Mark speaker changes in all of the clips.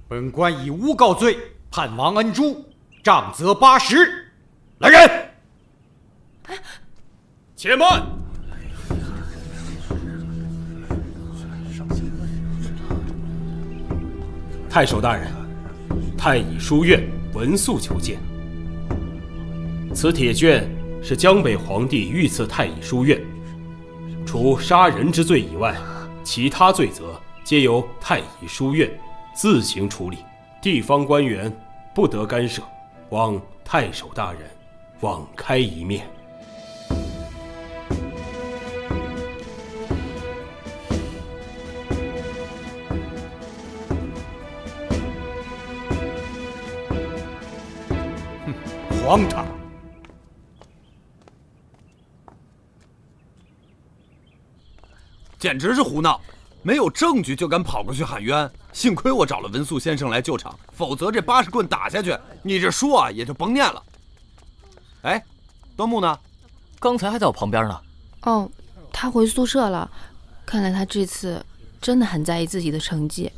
Speaker 1: 本官以诬告罪判王恩珠杖责80。来人！
Speaker 2: 且慢！太守大人，太乙书院文肃求见。此铁卷是江北皇帝御赐太乙书院，除杀人之罪以外，其他罪责皆由太乙书院自行处理，地方官员不得干涉，望太守大人网开一面。
Speaker 1: 荒唐！
Speaker 3: 简直是胡闹！没有证据就敢跑过去喊冤，幸亏我找了文肃先生来救场，否则这80棍打下去，你这书啊也就甭念了。哎，端木呢？
Speaker 4: 刚才还在我旁边呢。
Speaker 5: 哦，他回宿舍了。看来他这次真的很在意自己的成绩，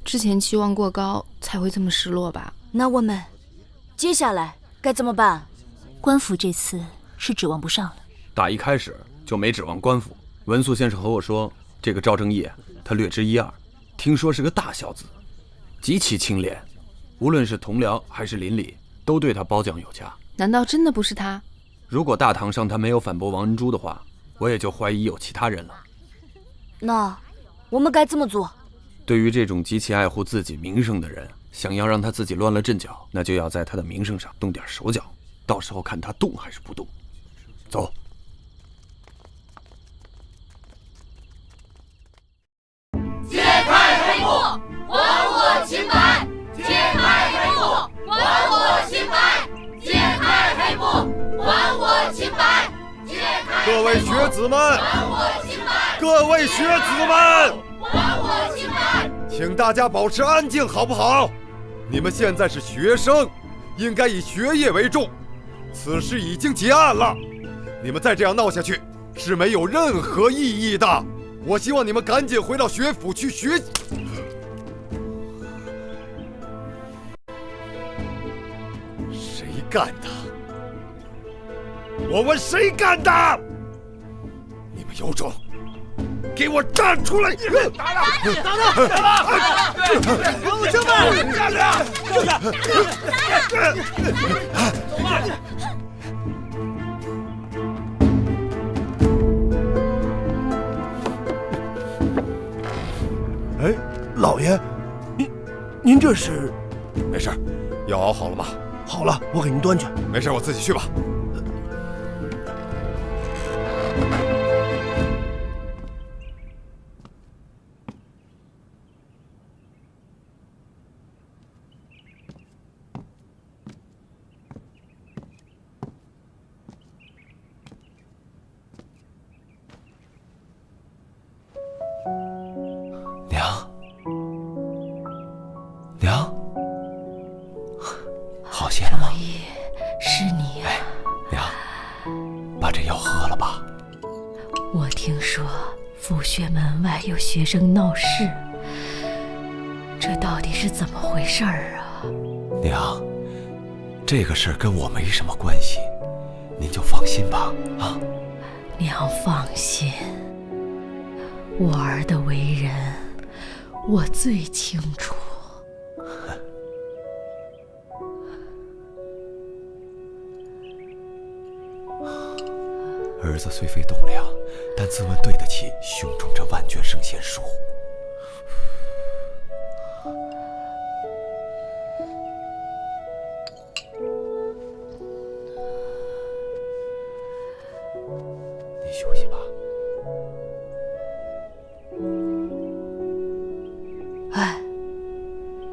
Speaker 5: 之前期望过高才会这么失落吧。
Speaker 6: 那我们接下来该怎么办？
Speaker 7: 官府这次是指望不上了。
Speaker 3: 打一开始就没指望官府。文肃先生和我说，这个赵正义他略知一二，听说是个大孝子，极其清廉，无论是同僚还是邻里，都对他褒奖有加。
Speaker 5: 难道真的不是他？
Speaker 3: 如果大堂上他没有反驳王恩珠的话，我也就怀疑有其他人了。
Speaker 6: 那我们该怎么做？
Speaker 3: 对于这种极其爱护自己名声的人，想要让他自己乱了阵脚，那就要在他的名声上动点手脚，到时候看他动还是不动。走。
Speaker 8: 揭开黑幕，还我清白！揭开黑幕，还我清白！揭开黑幕，还我清白！揭开
Speaker 9: 各位学子们，
Speaker 8: 还我清白！
Speaker 9: 各位学子们，
Speaker 8: 还我清白！
Speaker 9: 请大家保持安静，好不好？你们现在是学生，应该以学业为重。此事已经结案了，你们再这样闹下去是没有任何意义的。我希望你们赶紧回到学府去学。谁干的？我问谁干的？你们有种，给我站出来！
Speaker 8: 打他！
Speaker 9: 同学们，站着！
Speaker 8: 走吧。
Speaker 9: 哎，老爷，您这是？没事，药熬好了吧？好了，我给您端去。没事，我自己去吧。
Speaker 10: 娘，好些了吗？
Speaker 7: 老爷，是你呀！
Speaker 10: 娘，把这药喝了吧。
Speaker 7: 我听说府学门外有学生闹事，这到底是怎么回事啊？
Speaker 10: 娘，这个事儿跟我没什么关系，您就放心吧。啊，
Speaker 7: 娘放心，我儿的为人，我最清楚。
Speaker 10: 儿子虽非栋梁，但自问对得起胸中这万卷圣贤书。你休息吧。
Speaker 6: 哎，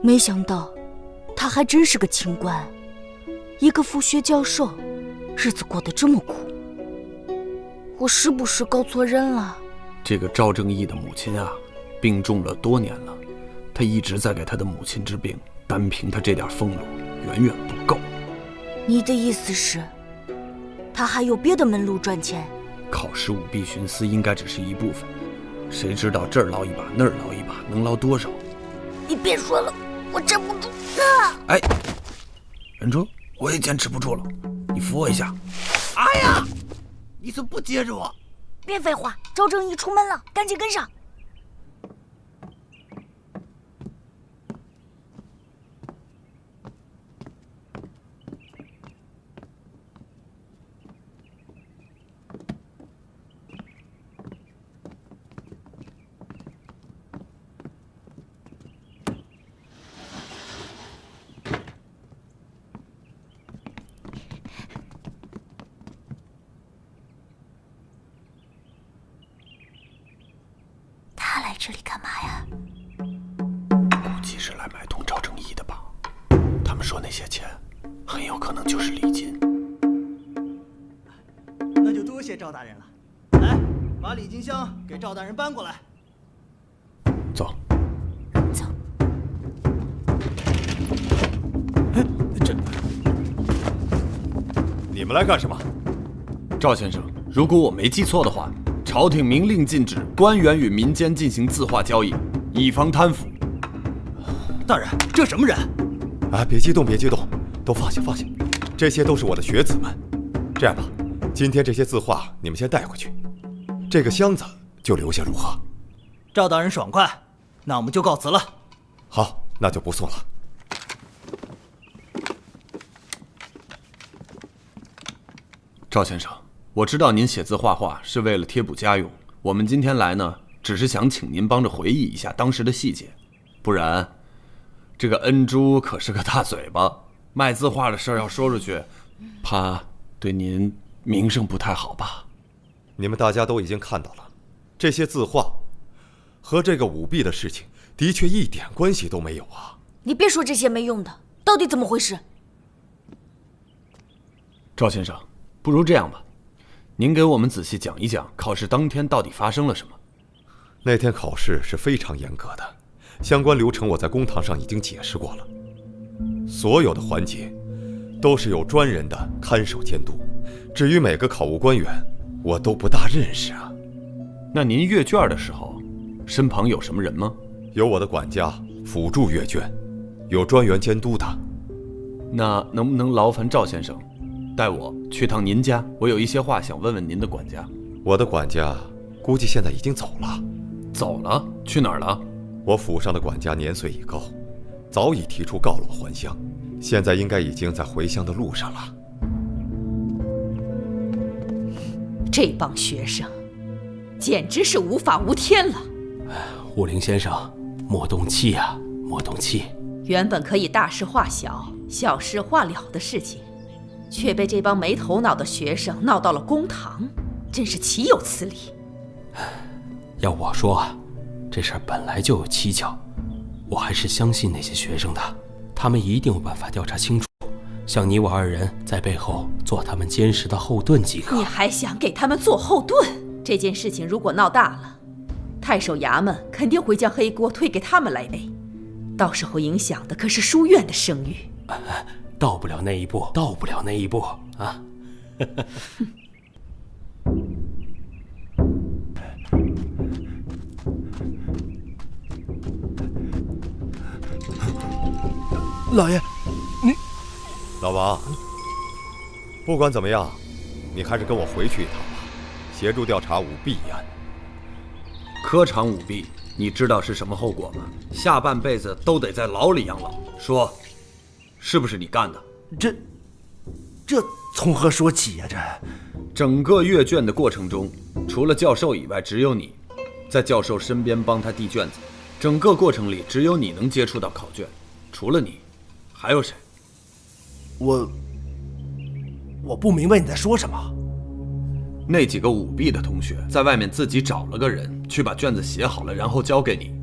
Speaker 6: 没想到他还真是个清官，一个副学教授，日子过得这么苦。我是不是搞错人了？
Speaker 3: 这个赵正义的母亲啊，病重了多年了，他一直在给他的母亲治病，单凭他这点俸禄远远不够。
Speaker 6: 你的意思是，他还有别的门路赚钱？
Speaker 3: 考试舞弊徇私应该只是一部分，谁知道这儿捞一把那儿捞一把，能捞多少？
Speaker 6: 你别说了，我撑不住。
Speaker 3: 哎，人珠，我也坚持不住了，你扶我一下。
Speaker 11: 哎呀，你怎么不接着我？
Speaker 6: 别废话，赵正义出门了，赶紧跟上。他来这里干嘛呀？
Speaker 10: 估计是来买通赵正义的吧。他们说那些钱很有可能就是礼金。
Speaker 11: 那就多谢赵大人了。来，把礼金箱给赵大人搬过来。
Speaker 10: 走。
Speaker 6: 走。
Speaker 9: 你们来干什么？
Speaker 3: 赵先生，如果我没记错的话，朝廷明令禁止官员与民间进行字画交易，以防贪腐。
Speaker 11: 大人，这什么人？
Speaker 9: 啊，别激动，别激动，都放下，放下。这些都是我的学子们。这样吧，今天这些字画你们先带回去，这个箱子就留下，如何？
Speaker 11: 赵大人爽快，那我们就告辞了。
Speaker 9: 好，那就不送了。
Speaker 3: 赵先生，我知道您写字画画是为了贴补家用，我们今天来呢，只是想请您帮着回忆一下当时的细节，不然，这个恩珠可是个大嘴巴，卖字画的事儿要说出去，怕对您名声不太好吧？
Speaker 9: 你们大家都已经看到了，这些字画和这个舞弊的事情的确一点关系都没有啊！
Speaker 6: 你别说这些没用的，到底怎么回事？
Speaker 3: 赵先生，不如这样吧，您给我们仔细讲一讲考试当天到底发生了什么。
Speaker 9: 那天考试是非常严格的，相关流程我在公堂上已经解释过了，所有的环节都是有专人的看守监督。至于每个考务官员，我都不大认识啊。
Speaker 3: 那您阅卷的时候，身旁有什么人吗？
Speaker 9: 有我的管家辅助阅卷，有专员监督的。
Speaker 3: 那能不能劳烦赵先生带我去趟您家？我有一些话想问问您的管家。
Speaker 9: 我的管家估计现在已经走了。
Speaker 3: 走了？去哪儿了？
Speaker 9: 我府上的管家年岁已高，早已提出告老还乡，现在应该已经在回乡的路上了。
Speaker 12: 这帮学生简直是无法无天了。
Speaker 2: 武陵先生，莫动气呀，莫动气。
Speaker 12: 原本可以大事化小，小事化了的事情，却被这帮没头脑的学生闹到了公堂，真是岂有此理！
Speaker 2: 要我说啊，这事儿本来就有蹊跷，我还是相信那些学生的，他们一定有办法调查清楚。像你我二人在背后做他们坚实的后盾即可。
Speaker 12: 你还想给他们做后盾？这件事情如果闹大了，太守衙门肯定会将黑锅推给他们来背，到时候影响的可是书院的声誉。
Speaker 2: 到不了那一步，到不了那一步啊！
Speaker 11: 老爷，你，
Speaker 9: 老王，不管怎么样，你还是跟我回去一趟吧，协助调查舞弊一案。
Speaker 3: 科场舞弊，你知道是什么后果吗？下半辈子都得在牢里养老。说，是不是你干的？
Speaker 11: 这从何说起呀？
Speaker 3: 整个阅卷的过程中，除了教授以外，只有你在教授身边帮他递卷子。整个过程里，只有你能接触到考卷，除了你，还有谁？
Speaker 11: 我不明白你在说什么。
Speaker 3: 那几个舞弊的同学在外面自己找了个人去把卷子写好了，然后交给你。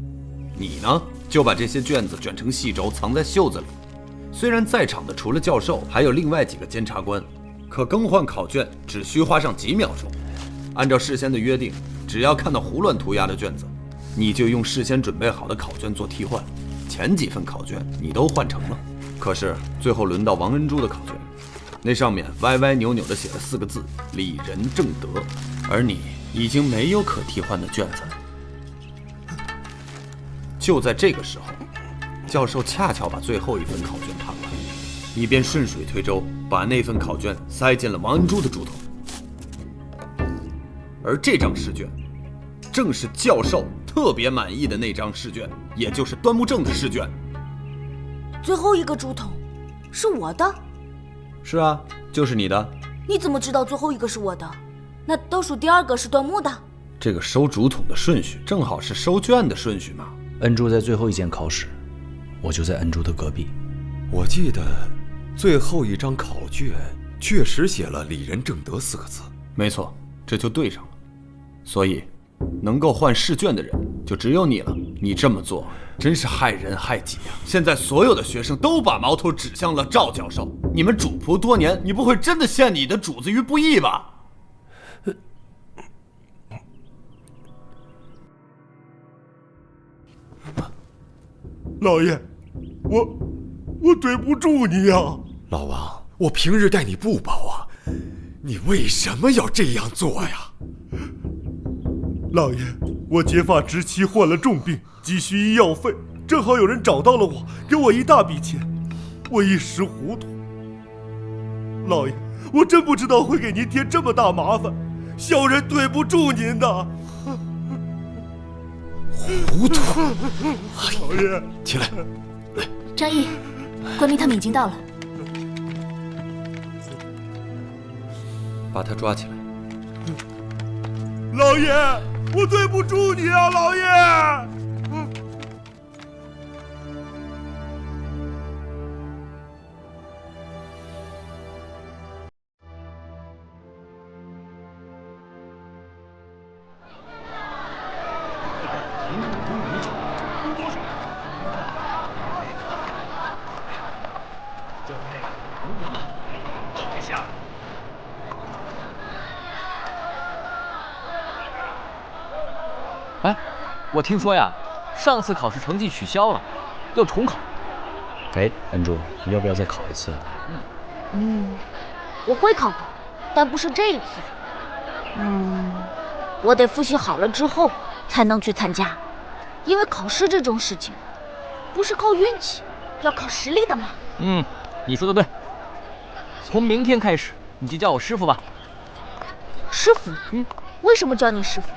Speaker 3: 你呢，就把这些卷子卷成细轴，藏在袖子里。虽然在场的除了教授，还有另外几个监察官，可更换考卷只需花上几秒钟。按照事先的约定，只要看到胡乱涂鸦的卷子，你就用事先准备好的考卷做替换。前几份考卷你都换成了，可是最后轮到王恩珠的考卷，那上面歪歪扭扭地写了4个字“李仁正德”，而你已经没有可替换的卷子了。就在这个时候，教授恰巧把最后一份考卷判完，以便顺水推舟，把那份考卷塞进了王恩珠的竹筒。而这张试卷，正是教授特别满意的那张试卷，也就是端木正的试卷。
Speaker 6: 最后一个竹筒是我的？
Speaker 3: 是啊，就是你的。
Speaker 6: 你怎么知道最后一个是我的？那倒数第2个是端木的？
Speaker 3: 这个收竹筒的顺序正好是收卷的顺序嘛。
Speaker 13: 恩珠在最后一间考试，我就在恩珠的隔壁。
Speaker 9: 我记得最后一张考卷确实写了李仁正德4个字。
Speaker 3: 没错，这就对上了。所以能够换试卷的人就只有你了。你这么做真是害人害己啊！现在所有的学生都把矛头指向了赵教授，你们主仆多年，你不会真的陷你的主子于不义吧？
Speaker 9: 老爷，我对不住你呀！老王，我平日待你不薄啊，你为什么要这样做呀？
Speaker 14: 老爷，我结发之妻患了重病，急需医药费，正好有人找到了我，给我一大笔钱，我一时糊涂。老爷，我真不知道会给您添这么大麻烦，小人对不住您的。
Speaker 9: 糊涂！
Speaker 14: 老爷，
Speaker 9: 起来。
Speaker 15: 张毅，官兵他们已经到了。
Speaker 3: 把他抓起来。
Speaker 14: 老爷，我对不住你啊，老爷！
Speaker 4: 哎，我听说呀，上次考试成绩取消了，要重考。
Speaker 13: 哎，恩珠，你要不要再考一次？
Speaker 6: 我会考的，但不是这一次。我得复习好了之后才能去参加，因为考试这种事情不是靠运气，要靠实力的嘛。
Speaker 4: 你说的对。从明天开始，你就叫我师傅吧。
Speaker 6: 师傅？为什么叫你师傅？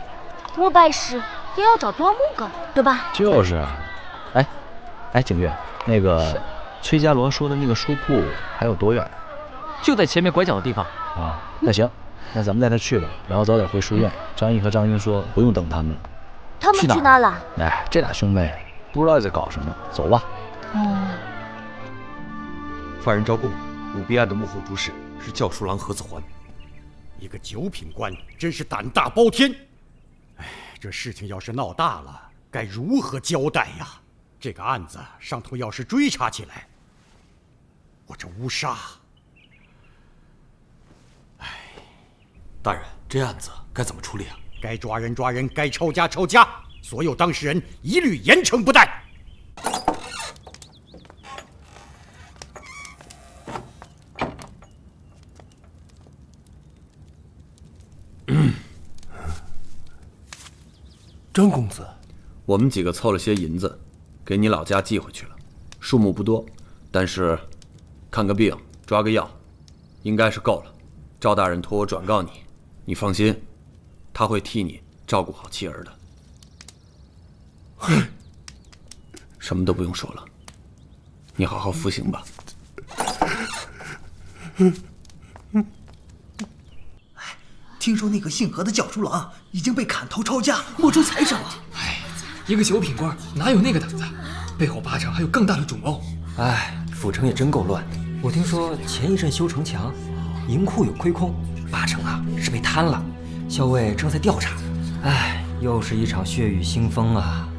Speaker 6: 我拜师也要找端木哥，对吧？
Speaker 13: 就是啊。哎，景月，那个崔家罗说的那个书铺还有多远？
Speaker 4: 就在前面拐角的地方。
Speaker 13: 啊，那行，那咱们带他去吧，然后早点回书院。张毅和张英说不用等他们了。
Speaker 6: 他们去哪了？
Speaker 13: 哎，这俩兄妹不知道在搞什么，走吧。
Speaker 1: 犯人招供，舞弊案的幕后主使是教书郎何子桓，一个9品官，真是胆大包天。这事情要是闹大了，该如何交代呀？这个案子上头要是追查起来，我这乌纱……
Speaker 10: 大人，这案子该怎么处理啊？
Speaker 1: 该抓人抓人，该抄家抄家，所有当事人一律严惩不贷。
Speaker 14: 张公子，
Speaker 3: 我们几个凑了些银子，给你老家寄回去了，数目不多，但是看个病、抓个药，应该是够了。赵大人托我转告你，你放心，他会替你照顾好妻儿的。什么都不用说了，你好好服刑吧。
Speaker 11: 听说那个姓何的教书郎已经被砍头抄家，没收财产了。
Speaker 16: 一个9品官哪有那个胆子？背后8成还有更大的主谋。
Speaker 17: 府城也真够乱的。我听说前一阵修城墙，银库有亏空，8成是被贪了。校尉正在调查。又是一场血雨腥风啊！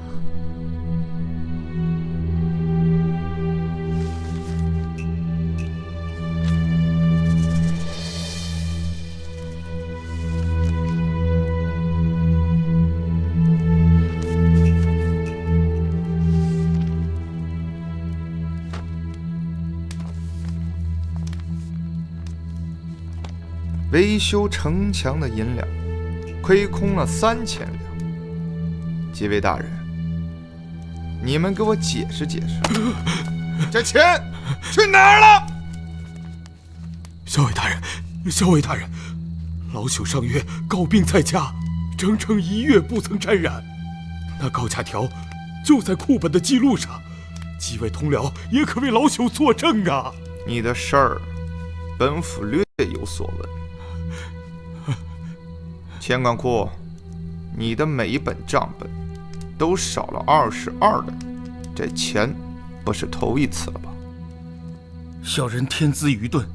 Speaker 18: 维修城墙的银两亏空了3000两。几位大人，你们给我解释解释，这钱去哪儿了？
Speaker 2: 校尉大人，校尉大人，老朽上月告病在家，整整1月不曾沾染。那告假条就在库本的记录上，几位同僚也可为老朽作证啊。
Speaker 18: 你的事儿，本府略有所闻。钱管库，你的每一本账本都少了22两，这钱不是头一次了吧？
Speaker 14: 小人天资愚钝，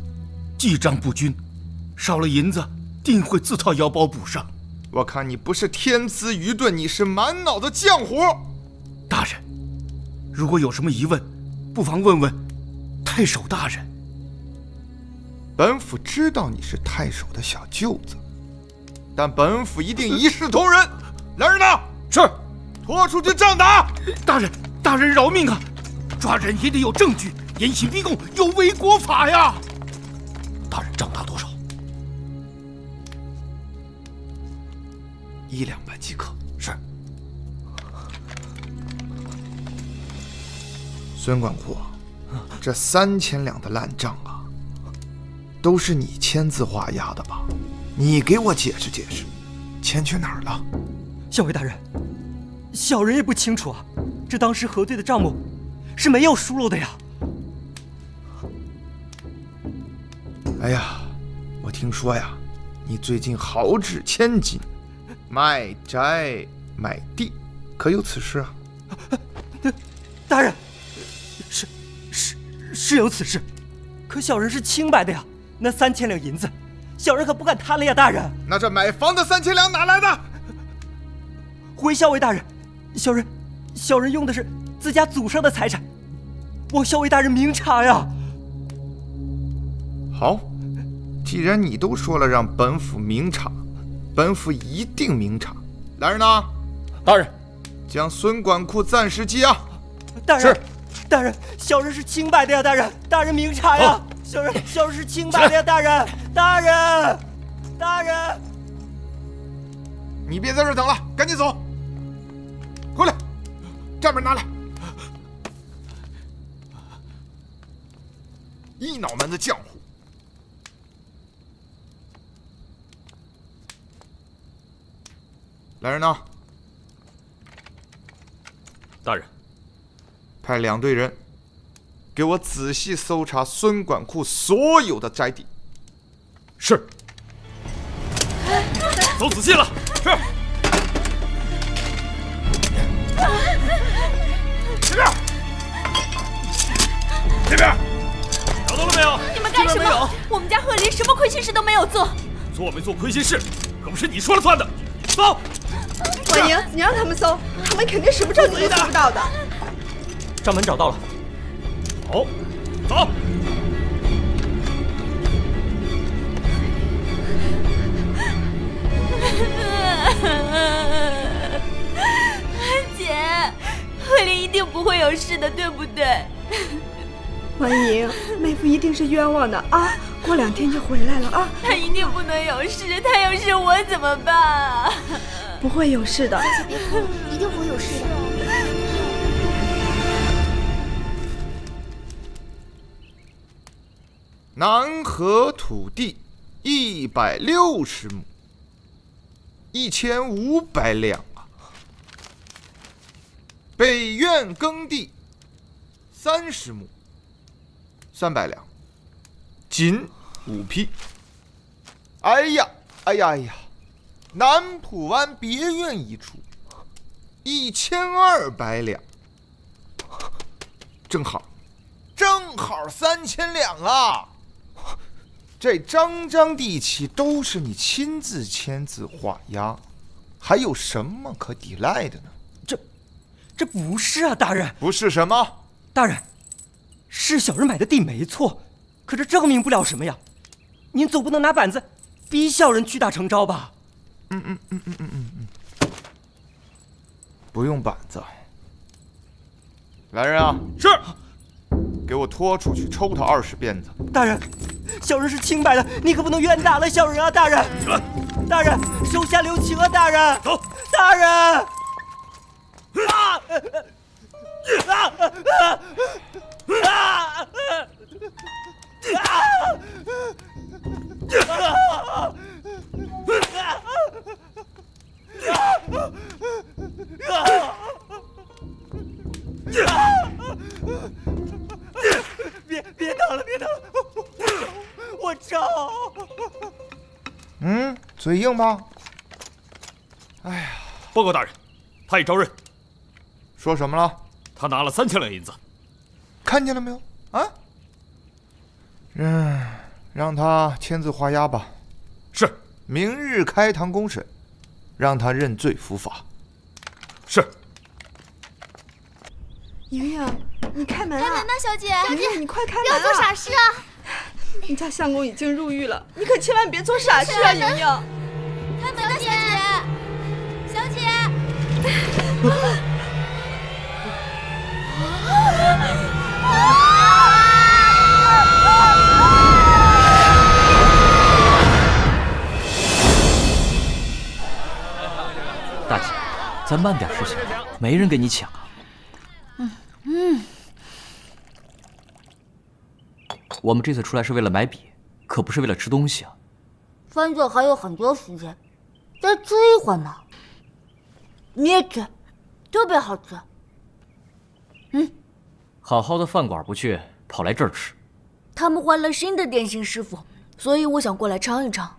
Speaker 14: 记账不均，少了银子，定会自掏腰包补上。
Speaker 18: 我看你不是天资愚钝，你是满脑子浆糊。
Speaker 14: 大人，如果有什么疑问，不妨问问太守大人。
Speaker 18: 本府知道你是太守的小舅子，但本府一定一视同仁。来人呐！
Speaker 14: 是，
Speaker 18: 拖出去杖打。
Speaker 14: 大人，大人饶命啊！抓人也得有证据，严刑逼供有违国法呀！大人，杖打多少
Speaker 18: ？1-2百即可。
Speaker 14: 是。
Speaker 18: 孙管库，这3000两的烂账啊，都是你签字画押的吧？你给我解释解释，钱去哪儿了？
Speaker 17: 校尉大人，小人也不清楚啊，这当时核对的账目是没有疏漏的呀。
Speaker 18: 哎呀，我听说呀，你最近豪掷千金，卖宅买地，可有此事啊？
Speaker 17: 大人，是有此事，可小人是清白的呀。那3000两银子，小人可不敢贪了呀，大人。
Speaker 18: 那这买房的3000两哪来的？
Speaker 17: 回校尉大人，小人用的是自家祖上的财产，望校尉大人明察呀。
Speaker 18: 好，既然你都说了让本府明察，本府一定明察。来人呐！
Speaker 14: 大人，
Speaker 18: 将孙管库暂时羁押。
Speaker 17: 大人，是。大人，小人是清白的呀，大人，大人明察呀。小人是清白的呀，大人，大人。
Speaker 18: 你别在这儿等了，赶紧走。回来，账本拿来。一脑门子浆糊。来人呐！
Speaker 2: 大人，
Speaker 18: 派2队人，给我仔细搜查孙管库所有的宅邸。
Speaker 2: 是。走仔细了。是。这边，找到了没有？
Speaker 15: 你们干什么？我们家贺林什么亏心事都没有做。
Speaker 2: 做没做亏心事，可不是你说了算的。走。
Speaker 19: 婉莹，你让他们搜，他们肯定什么证据都搜不到的。
Speaker 17: 账本找到了。
Speaker 2: 好，走。
Speaker 15: 姐，贺林一定不会有事的，对不对？
Speaker 19: 婉莹，妹夫一定是冤枉的啊！过2天就回来了啊！
Speaker 15: 他一定不能有事，他有事我怎么办啊？
Speaker 19: 不会有事的，
Speaker 15: 姐姐别哭，一定不会有事的。
Speaker 18: 南河土地160亩，1500两啊。北苑耕地30亩，300两，仅5批。哎呀，南浦湾别院一处，1200两，正好3000两啊！这张地契都是你亲自签字画押，还有什么可抵赖的呢？
Speaker 17: 这不是啊，大人。
Speaker 18: 不是什么？
Speaker 17: 大人，是小人买的地没错，可这证明不了什么呀。您总不能拿板子逼小人屈打成招吧？
Speaker 18: 不用板子。来人啊！
Speaker 2: 是。
Speaker 18: 给我拖出去抽他20鞭子。
Speaker 17: 大人，小人是清白的，你可不能冤打了小人啊！大人，大人，手下留情啊！大人，
Speaker 2: 走。
Speaker 17: 大人。
Speaker 11: 别打了，别打了，我招。
Speaker 18: 嘴硬吧？哎呀，
Speaker 2: 报告大人，他已招认。
Speaker 18: 说什么了？
Speaker 2: 他拿了3000两银子。
Speaker 18: 看见了没有？啊？让他签字画押吧。
Speaker 2: 是。
Speaker 18: 明日开堂公审，让他认罪伏法。
Speaker 2: 是。
Speaker 19: 莹莹，你开门啊！
Speaker 8: 开门呐，小姐！
Speaker 19: 莹莹，你快开门啊！
Speaker 8: 不要做傻事啊！
Speaker 19: 你家相公已经入狱了，你可千万别做傻事啊，莹莹！
Speaker 8: 开门呐，小姐！小姐！
Speaker 13: 大姐，咱慢点事情，没人跟你抢。我们这次出来是为了买笔，可不是为了吃东西啊。
Speaker 6: 犯罪还有很多时间，再吃一会儿呢。你也吃，特别好吃。
Speaker 13: 好好的饭馆不去，跑来这儿吃。
Speaker 6: 他们换了新的点心师傅，所以我想过来尝一尝。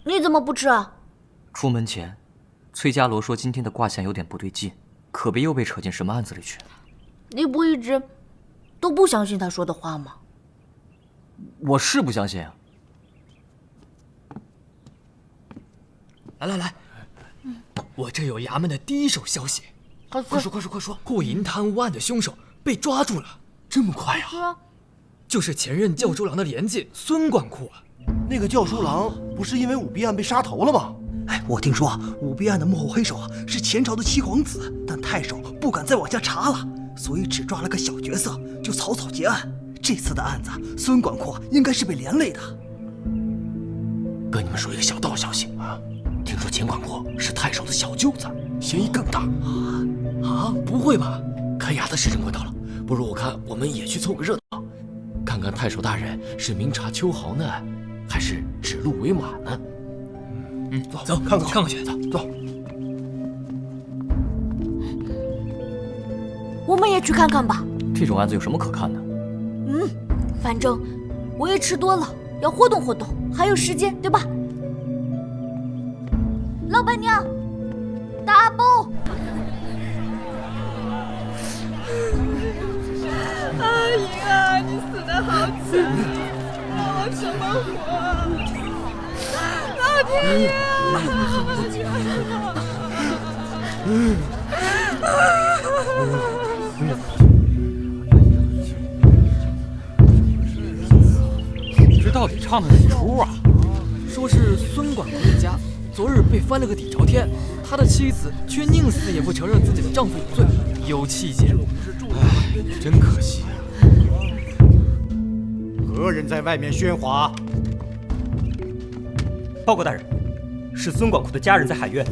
Speaker 6: 你怎么不吃啊？
Speaker 13: 出门前，崔家罗说今天的卦象有点不对劲，可别又被扯进什么案子里去。
Speaker 6: 你不一直都不相信他说的话吗？
Speaker 13: 我是不相信啊。
Speaker 16: 来，我这有衙门的第一手消息。快说！护银贪污案的凶手被抓住了，这么快啊？就是前任教书郎的连襟孙管库啊。
Speaker 11: 那个教书郎不是因为舞弊案被杀头了吗？我听说舞弊案的幕后黑手是前朝的七皇子，但太守不敢再往下查了，所以只抓了个小角色就草草结案。这次的案子，孙管库应该是被连累的。
Speaker 16: 跟你们说一个小道消息啊，听说钱管库是太守的小舅子，嫌疑更大。不会吧？开衙的时辰快到了，不如我看我们也去凑个热闹，看看太守大人是明察秋毫呢，还是指鹿为马呢？走，看看去，走。
Speaker 6: 我们也去看看吧。
Speaker 13: 这种案子有什么可看的？
Speaker 6: 反正我也吃多了，要活动活动，还有时间，对吧？老板娘，大包。
Speaker 19: 阿姨啊，你死得好惨，我什么活？老天爷
Speaker 16: 这到底唱的哪出啊？说是孙管库一家昨日被翻了个底朝天，他的妻子却宁死也不承认自己的丈夫有罪，有气节。真可惜啊！
Speaker 1: 何人在外面喧哗？
Speaker 20: 报告大人，是孙管库的家人在喊冤。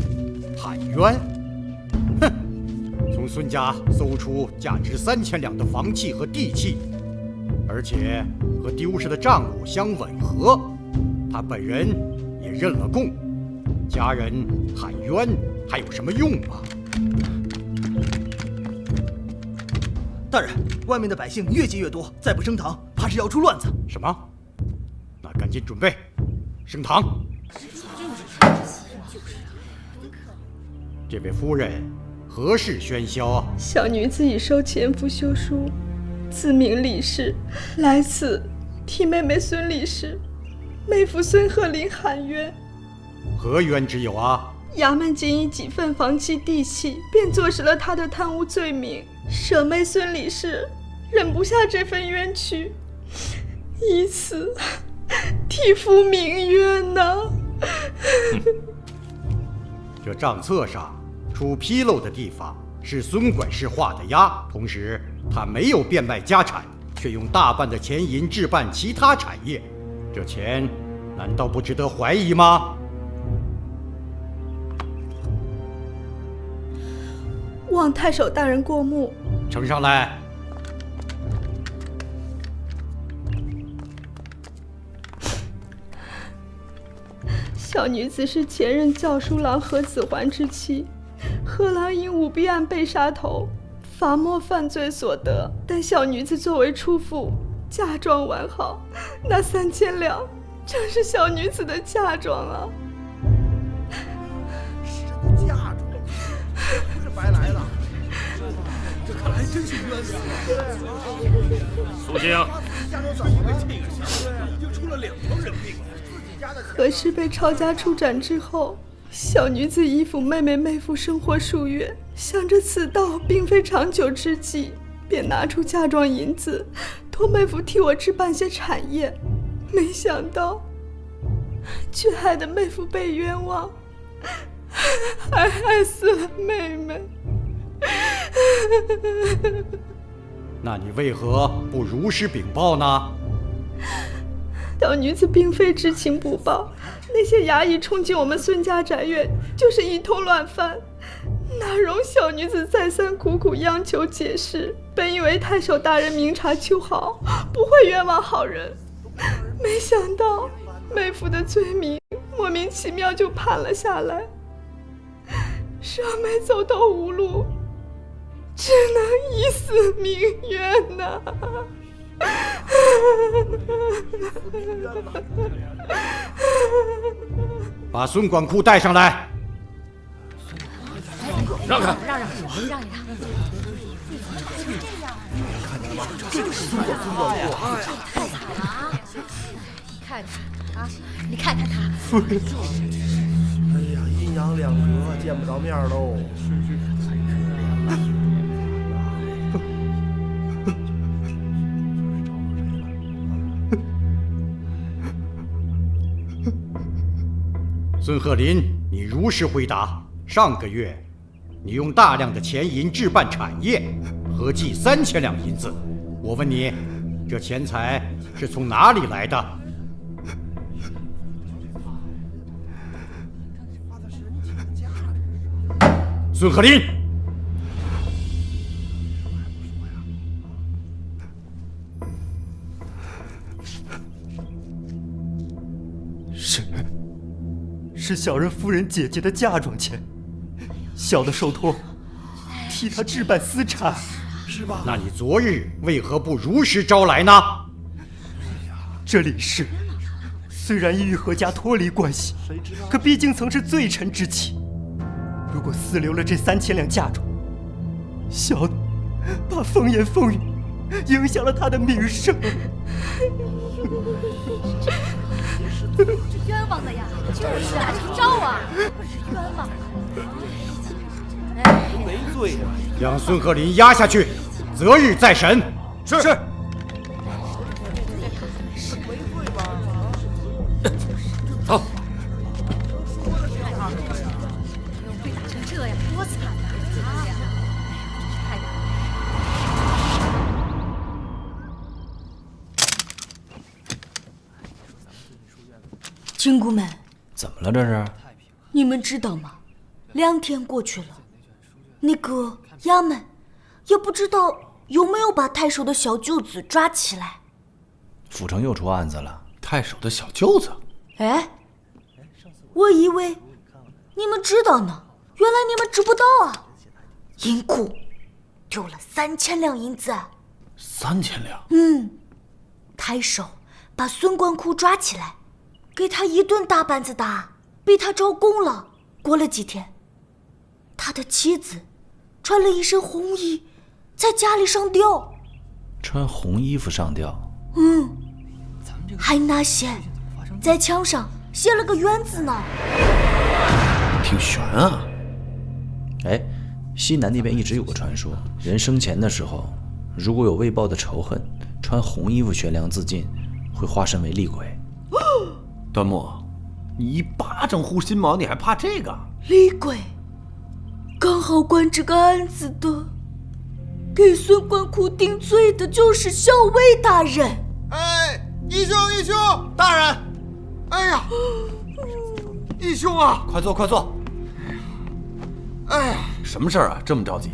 Speaker 1: 喊冤？哼！从孙家搜出价值3000两的房契和地契，而且和丢失的账目相吻合，他本人也认了供。家人喊冤还有什么用吗？
Speaker 11: 大人，外面的百姓越积越多，再不升堂，怕是要出乱子。
Speaker 1: 什么？那赶紧准备升堂。这位夫人，何事喧嚣？
Speaker 19: 小女子已收前夫休书，自名李氏，来此替妹妹孙李氏、妹夫孙鹤龄喊冤。
Speaker 1: 何冤之有啊？
Speaker 19: 衙门仅以几份房契地契，便坐实了他的贪污罪名。舍妹孙李氏忍不下这份冤屈，以此替夫鸣冤呐。
Speaker 1: 这账册上出纰漏的地方是孙管事画的押，同时他没有变卖家产，却用大半的钱银置办其他产业，这钱难道不值得怀疑吗？
Speaker 19: 望太守大人过目。
Speaker 1: 呈上来。
Speaker 19: 小女子是前任教书郎何子桓之妻，何郎因舞弊案被杀头，罚没犯罪所得。但小女子作为初妇，嫁妆完好，那3000两正是小女子的嫁妆啊！
Speaker 11: 是的嫁妆，不是白来的。这看来真是冤死了。
Speaker 2: 肃静！
Speaker 11: 嫁妆早了，这个事已经出了2条人命了。
Speaker 19: 何氏被抄家出斩之后，小女子依附妹夫生活数月，想着此道并非长久之计，便拿出嫁妆银子，托妹夫替我置办些产业。没想到，却害得妹夫被冤枉，还害死了妹妹。
Speaker 1: 那你为何不如实禀报呢？
Speaker 19: 小女子并非知情不报，那些衙役冲进我们孙家宅院，就是一通乱翻，哪容小女子再三苦苦央求解释？本以为太守大人明察秋毫，不会冤枉好人，没想到妹夫的罪名莫名其妙就判了下来，舍妹走投无路，只能以死鸣冤呐。
Speaker 1: 把孙管库带上来。
Speaker 2: 让开！
Speaker 15: 让一让！
Speaker 11: 就是孙管库，
Speaker 15: 太惨了啊！看看啊，你看看他。
Speaker 11: 夫人，哎呀，阴阳两隔，见不着面喽。
Speaker 1: 孙鹤林，你如实回答。上个月，你用大量的钱银置办产业，合计3000两银子。我问你，这钱财是从哪里来的？孙鹤林，
Speaker 14: 是小人夫人姐姐的嫁妆钱，小的受托替她置办私产，
Speaker 11: 是吧？
Speaker 1: 那你昨日为何不如实招来呢？
Speaker 14: 这李氏虽然已与何家脱离关系，可毕竟曾是罪臣之妻。如果私留了这3000两嫁妆，小的怕风言风语影响了她的名声。
Speaker 15: 冤枉的呀，就是打成招啊，冤枉！
Speaker 11: 没罪呀！
Speaker 1: 将孙鹤林押下去，择日再审。
Speaker 9: 是。
Speaker 2: 走。
Speaker 15: 被打成这样，多惨啊！太难了。
Speaker 6: 亲姑们，
Speaker 13: 怎么了这是？
Speaker 6: 你们知道吗？2天过去了，那个衙门也不知道有没有把太守的小舅子抓起来。
Speaker 13: 府城又出案子了。
Speaker 3: 太守的小舅子？
Speaker 6: 哎，我以为你们知道呢，原来你们知不道啊！银库丢了3000两银子。
Speaker 3: 3000两？
Speaker 6: 太守把孙管库抓起来，给他一顿大板子打，逼他招供了。过了几天，他的妻子穿了一身红衣，在家里上吊。
Speaker 13: 穿红衣服上吊？
Speaker 6: 还拿线在墙上写了个冤字呢。
Speaker 3: 挺悬啊！
Speaker 13: 哎，西南那边一直有个传说，人生前的时候，如果有未报的仇恨，穿红衣服悬梁自尽，会化身为厉鬼。
Speaker 3: 端木，你一巴掌护心毛，你还怕这个？
Speaker 6: 厉鬼，刚好管这个案子的，给孙管库定罪的就是校尉大人。
Speaker 9: 哎，义兄，大人！哎呀，义兄啊，
Speaker 3: 快坐，快坐。
Speaker 18: 哎，
Speaker 3: 什么事儿啊？这么着急？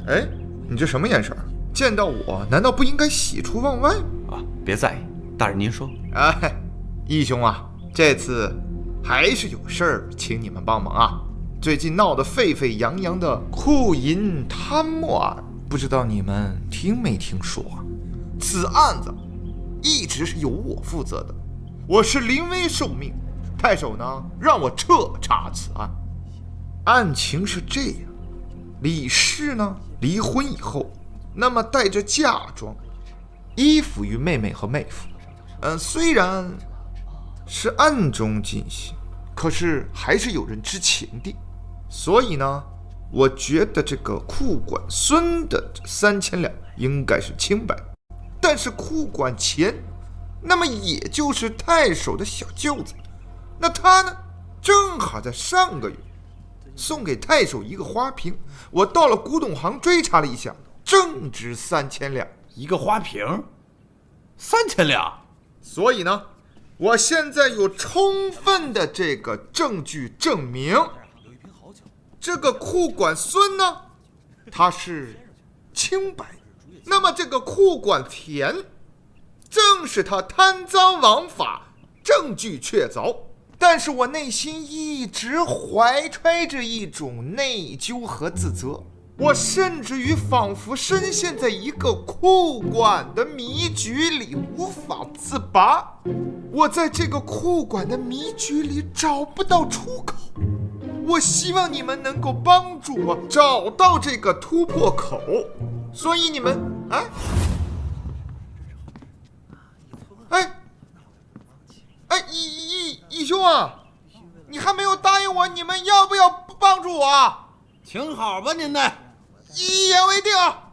Speaker 18: 哎，你这什么眼神？见到我，难道不应该喜出望外
Speaker 3: 啊？别在意，大人您说。
Speaker 18: 哎，义兄啊，这次还是有事儿，请你们帮忙啊！最近闹得沸沸扬扬的库银贪墨案，不知道你们听没听说啊？此案子一直是由我负责的，我是临危受命，太守呢让我彻查此案。案情是这样，李氏呢离婚以后，那么带着嫁妆依附于妹妹和妹夫，虽然是暗中进行，可是还是有人知情的。所以呢，我觉得这个库管孙的3000两应该是清白，但是库管钱，那么也就是太守的小舅子，那他呢，正好在上个月送给太守一个花瓶，我到了古董行追查了一下，正值3000两。
Speaker 3: 一个花瓶，3000两。
Speaker 18: 所以呢，我现在有充分的这个证据证明，这个库管孙呢，他是清白的。那么这个库管田，正是他贪赃枉法，证据确凿。但是我内心一直怀揣着一种内疚和自责，我甚至于仿佛深陷在一个库管的迷局里无法自拔。我在这个库管的迷局里找不到出口，我希望你们能够帮助我找到这个突破口。所以你们义兄啊，你还没有答应我，你们要不要帮助我啊？
Speaker 3: 请好吧您的，
Speaker 18: 一言为定啊！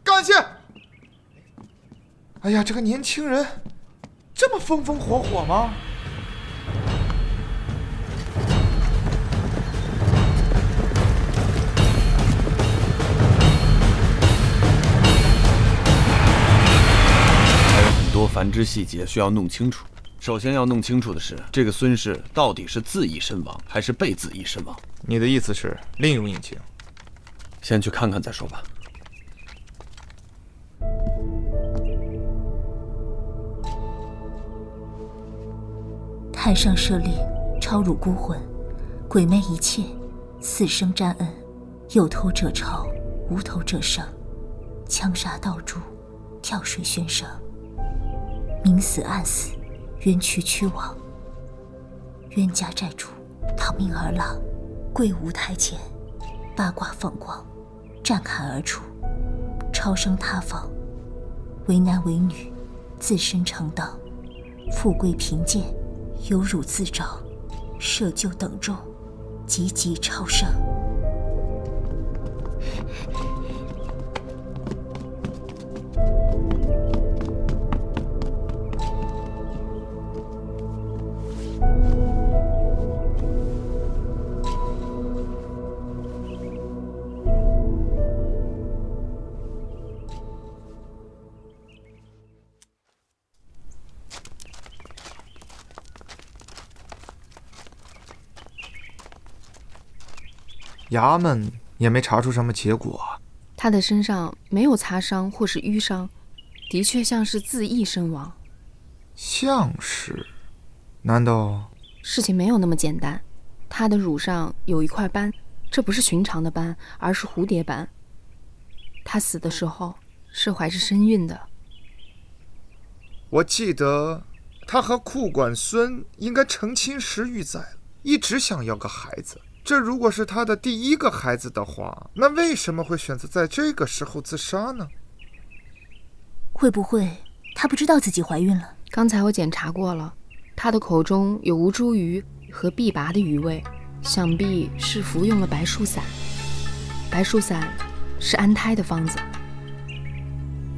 Speaker 18: 感谢。哎呀，这个年轻人这么风风火火吗？
Speaker 3: 还有很多繁枝细节需要弄清楚。首先要弄清楚的是，这个孙氏到底是自缢身亡还是被自缢身亡？
Speaker 18: 你的意思是另有隐情？
Speaker 3: 先去看看再说吧。
Speaker 7: 太上设令，超辱孤魂，鬼魅一切，四生沾恩，有头者超，无头者生，枪杀盗诛，跳水悬绳，明死暗死，冤屈屈枉，冤家债主，逃命而郎，跪无台前，八卦放光，战砍而出，超生塌方，为男为女，自身承当，富贵贫贱，有辱自招，赦救等众，积极超生。
Speaker 18: 衙门也没查出什么结果啊。
Speaker 5: 他的身上没有擦伤或是淤伤，的确像是自缢身亡。
Speaker 18: 像是？难道？
Speaker 5: 事情没有那么简单。他的乳上有一块斑，这不是寻常的斑，而是蝴蝶斑。他死的时候是怀着身孕的。
Speaker 18: 我记得他和库管孙应该成亲时育在了，一直想要个孩子。这如果是他的第一个孩子的话，那为什么会选择在这个时候自杀呢？
Speaker 7: 会不会他不知道自己怀孕了？
Speaker 5: 刚才我检查过了，他的口中有吴茱萸和碧拔的余味，想必是服用了白术散。白术散是安胎的方子，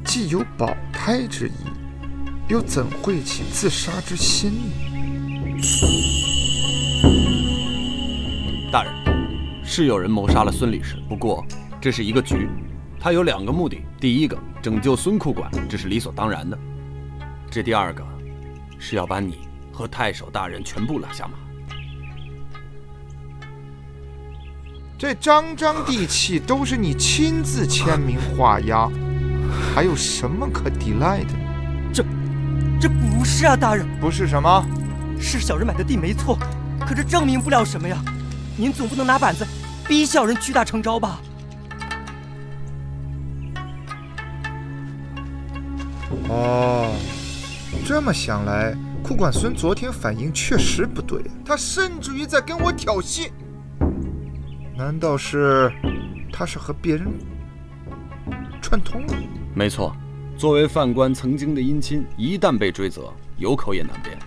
Speaker 18: 既有保胎之意，又怎会起自杀之心呢？
Speaker 3: 大人，是有人谋杀了孙李氏，不过这是一个局，他有2个目的：第一个，拯救孙库管，这是理所当然的；这第2个，是要把你和太守大人全部拉下马。
Speaker 18: 这张张地契都是你亲自签名画押，还有什么可抵赖的？
Speaker 20: 这不是啊，大人。
Speaker 18: 不是什么？
Speaker 20: 是小人买的地没错，可这证明不了什么呀。您总不能拿板子逼小人屈打成招吧？
Speaker 18: 哦，这么想来，库管孙昨天反应确实不对，他甚至于在跟我挑衅。难道是他是和别人串通了？
Speaker 3: 没错，作为犯官曾经的姻亲，一旦被追责，有口也难辩。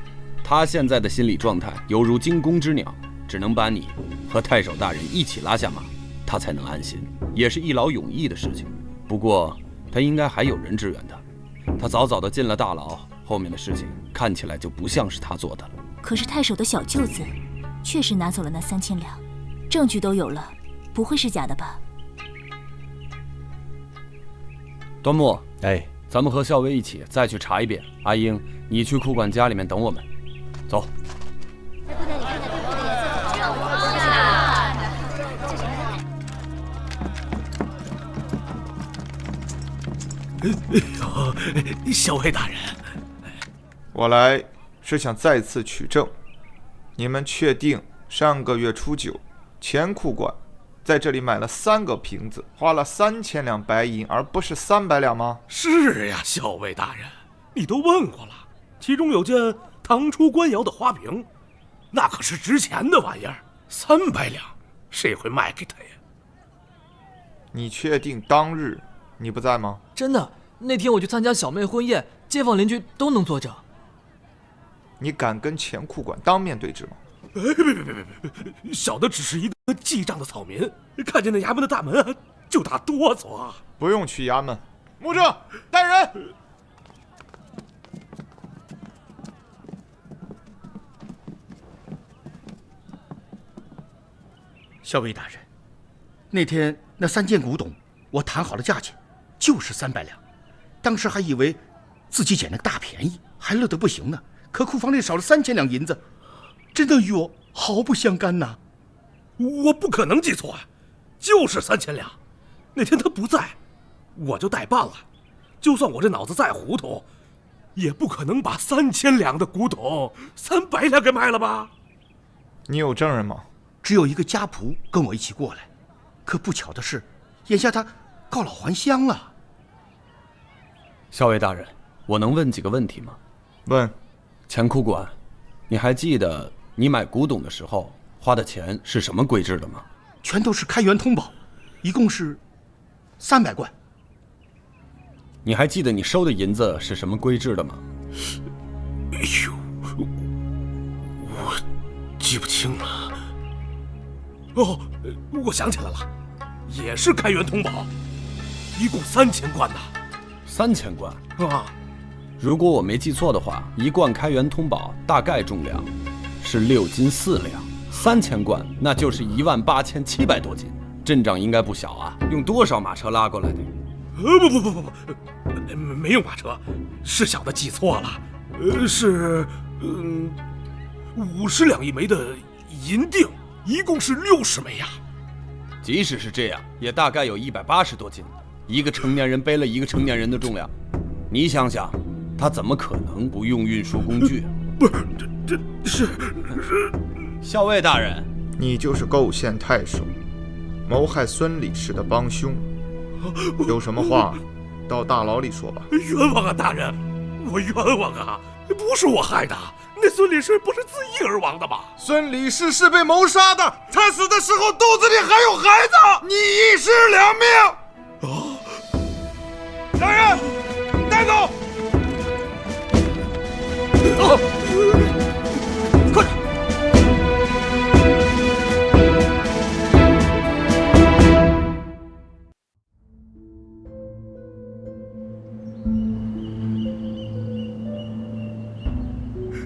Speaker 3: 他现在的心理状态犹如惊弓之鸟，只能把你和太守大人一起拉下马，他才能安心，也是一劳永逸的事情。不过他应该还有人支援他，他早早的进了大牢，后面的事情看起来就不像是他做的了。
Speaker 7: 可是太守的小舅子确实拿走了那3000两，证据都有了，不会是假的吧？
Speaker 3: 端木，哎，咱们和校尉一起再去查一遍。阿英，你去库管家里面等我们。走。
Speaker 2: 校尉大人，
Speaker 18: 我来是想再次取证。你们确定上个月初9，钱库管在这里买了3个瓶子，花了3000两白银，而不是300两吗？
Speaker 2: 是呀，校尉大人，你都问过了。其中有件唐初官窑的花瓶，那可是值钱的玩意儿，300两，谁会卖给他呀？
Speaker 18: 你确定当日你不在吗？
Speaker 4: 真的，那天我去参加小妹婚宴，街坊邻居都能作证。
Speaker 18: 你敢跟钱库管当面对质吗？
Speaker 2: 别，小的只是一个记账的草民，看见那衙门的大门啊，就打哆嗦啊。
Speaker 18: 不用去衙门，穆正带人。
Speaker 21: 校尉大人，那天那3件古董，我谈好了价钱，就是300两。当时还以为自己捡了个大便宜，还乐得不行呢。可库房里少了3000两银子，真的与我毫不相干呐！
Speaker 2: 我不可能记错啊，就是3000两。那天他不在，我就代办了。就算我这脑子再糊涂，也不可能把3000两的古董300两给卖了吧？
Speaker 18: 你有证人吗？
Speaker 21: 只有一个家仆跟我一起过来。可不巧的是，眼下他告老还乡了。
Speaker 3: 校尉大人，我能问几个问题吗？
Speaker 18: 问。
Speaker 3: 钱库管，你还记得你买古董的时候花的钱是什么规制的吗？
Speaker 21: 全都是开元通宝，一共是300贯。
Speaker 3: 你还记得你收的银子是什么规制的吗？
Speaker 2: 哎呦，我记不清了。哦，我想起来了，也是开元通宝，一共3000贯呐。
Speaker 3: 3000贯
Speaker 2: 啊！
Speaker 3: 如果我没记错的话，一贯开元通宝大概重量是6斤4两，3000贯那就是18700多斤，阵仗应该不小啊！用多少马车拉过来的？
Speaker 2: 不，没用马车，是小的记错了，是50两一枚的银锭，一共是60枚呀。
Speaker 3: 即使是这样，也大概有180多斤，一个成年人背了一个成年人的重量，你想想。他怎么可能不用运输工具？
Speaker 2: 不是，这是
Speaker 3: 校尉大人，
Speaker 18: 你就是构陷太守，谋害孙理事的帮凶，有什么话到大牢里说吧。
Speaker 2: 冤枉啊，大人，我冤枉啊！不是我害的，那孙理事不是自缢而亡的吗？
Speaker 18: 孙理事是被谋杀的，他死的时候肚子里还有孩子，你一尸两命。
Speaker 2: 啊！
Speaker 18: 来人，带走。
Speaker 2: 走，快点！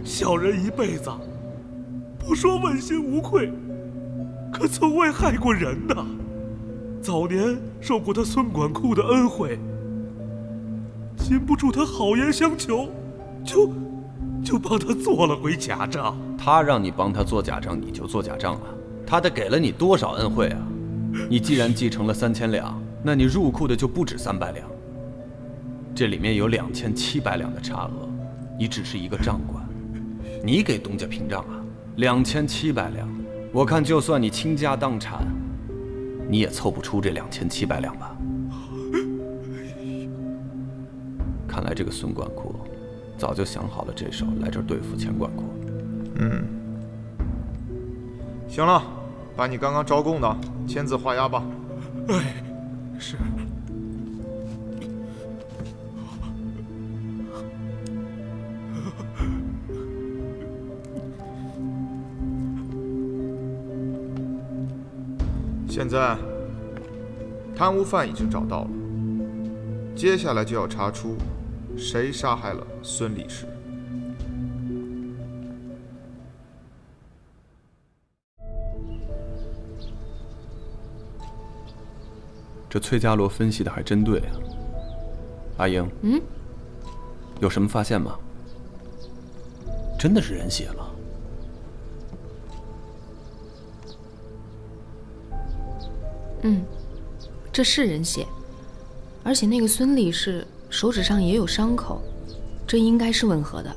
Speaker 2: 小人一辈子不说问心无愧，可从未害过人呐。早年受过他孙管库的恩惠，禁不住他好言相求，就帮他做了回假账。
Speaker 3: 他让你帮他做假账，你就做假账了？他得给了你多少恩惠啊？你既然继承了3000两，那你入库的就不止300两。这里面有2700两的差额，你只是一个账官，你给东家平账啊？2700两，我看就算你倾家荡产，你也凑不出这2700两吧？看来这个孙管库早就想好了这手来这儿对付钱管库。
Speaker 18: 行了，把你刚刚招供的签字画押吧。
Speaker 14: 哎，是。
Speaker 18: 现在，贪污犯已经找到了，接下来就要查出谁杀害了孙理事。
Speaker 3: 这崔家罗分析的还真对啊，阿英。有什么发现吗？真的是人血吗？
Speaker 5: 这是人血，而且那个孙理事手指上也有伤口，这应该是吻合的。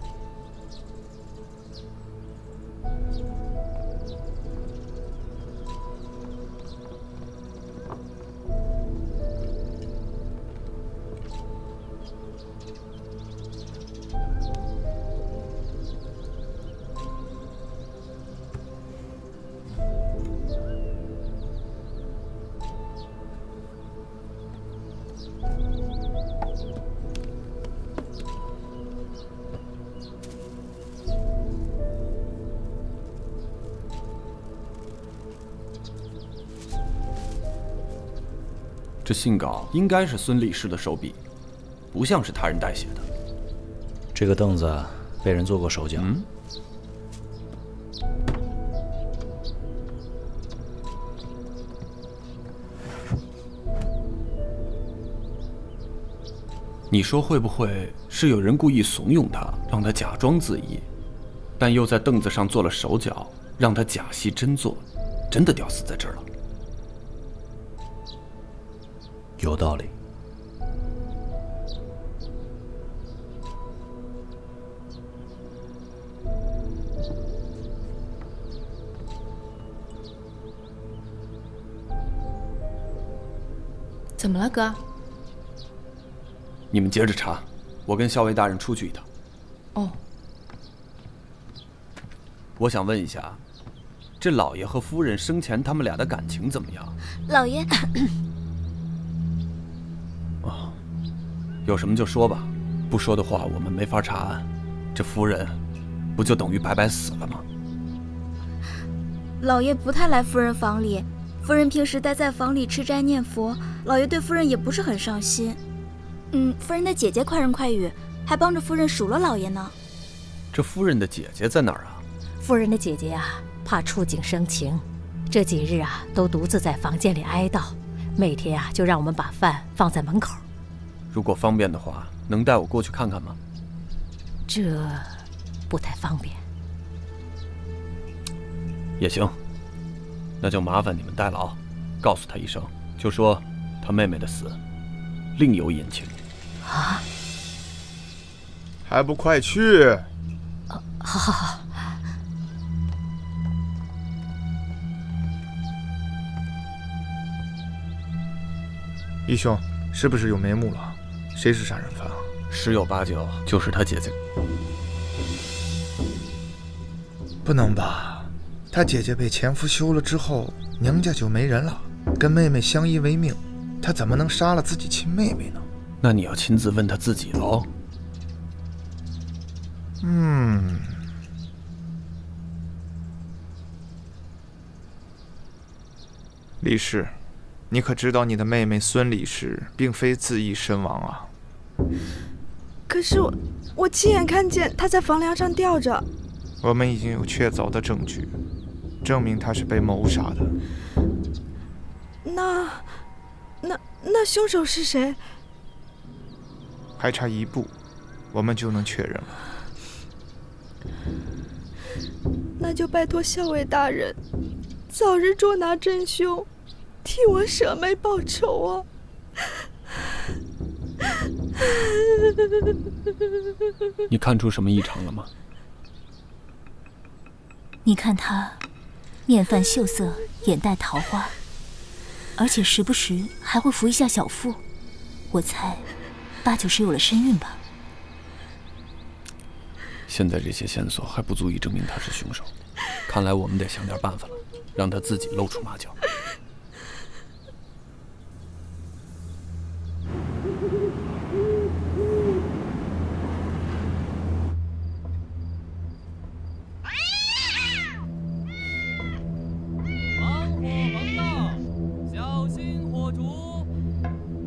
Speaker 3: 这信稿应该是孙理事的手笔，不像是他人代写的。
Speaker 13: 这个凳子被人做过手脚。
Speaker 3: 你说会不会是有人故意怂恿他，让他假装自缢，但又在凳子上做了手脚，让他假戏真做，真的吊死在这儿了？
Speaker 13: 有道理。
Speaker 5: 怎么了，哥？
Speaker 3: 你们接着查，我跟校尉大人出去一趟。
Speaker 5: 哦。
Speaker 3: 我想问一下，这老爷和夫人生前他们俩的感情怎么样？
Speaker 6: 老爷。
Speaker 3: 有什么就说吧，不说的话我们没法查案，这夫人不就等于白白死了吗？
Speaker 6: 老爷不太来夫人房里，夫人平时待在房里吃斋念佛，老爷对夫人也不是很上心。夫人的姐姐快人快语，还帮着夫人数落老爷呢。
Speaker 3: 这夫人的姐姐在哪儿啊？
Speaker 12: 夫人的姐姐啊，怕触景生情，这几日啊都独自在房间里哀悼，每天啊就让我们把饭放在门口。
Speaker 3: 如果方便的话，能带我过去看看吗？
Speaker 12: 这不太方便。
Speaker 3: 也行，那就麻烦你们代劳，告诉他一声，就说他妹妹的死另有隐情。
Speaker 12: 啊？
Speaker 18: 还不快去！
Speaker 12: 好好好。
Speaker 18: 义兄，是不是有眉目了？谁是杀人犯啊？
Speaker 3: 十有八九就是他姐姐。
Speaker 18: 不能吧？他姐姐被前夫休了之后，娘家就没人了，跟妹妹相依为命，他怎么能杀了自己亲妹妹呢？
Speaker 3: 那你要亲自问他自己喽。
Speaker 18: 理事，你可知道你的妹妹孙理事并非自缢身亡啊？
Speaker 19: 可是我亲眼看见她在房梁上吊着。
Speaker 18: 我们已经有确凿的证据，证明她是被谋杀的。
Speaker 19: 那凶手是谁？
Speaker 18: 还差一步，我们就能确认了。
Speaker 19: 那就拜托校尉大人，早日捉拿真凶，替我舍妹报仇啊！
Speaker 3: 你看出什么异常了吗？
Speaker 7: 你看他面泛秀色，眼带桃花，而且时不时还会扶一下小腹，我猜8、9是有了身孕吧。
Speaker 3: 现在这些线索还不足以证明他是凶手，看来我们得想点办法了，让他自己露出马脚。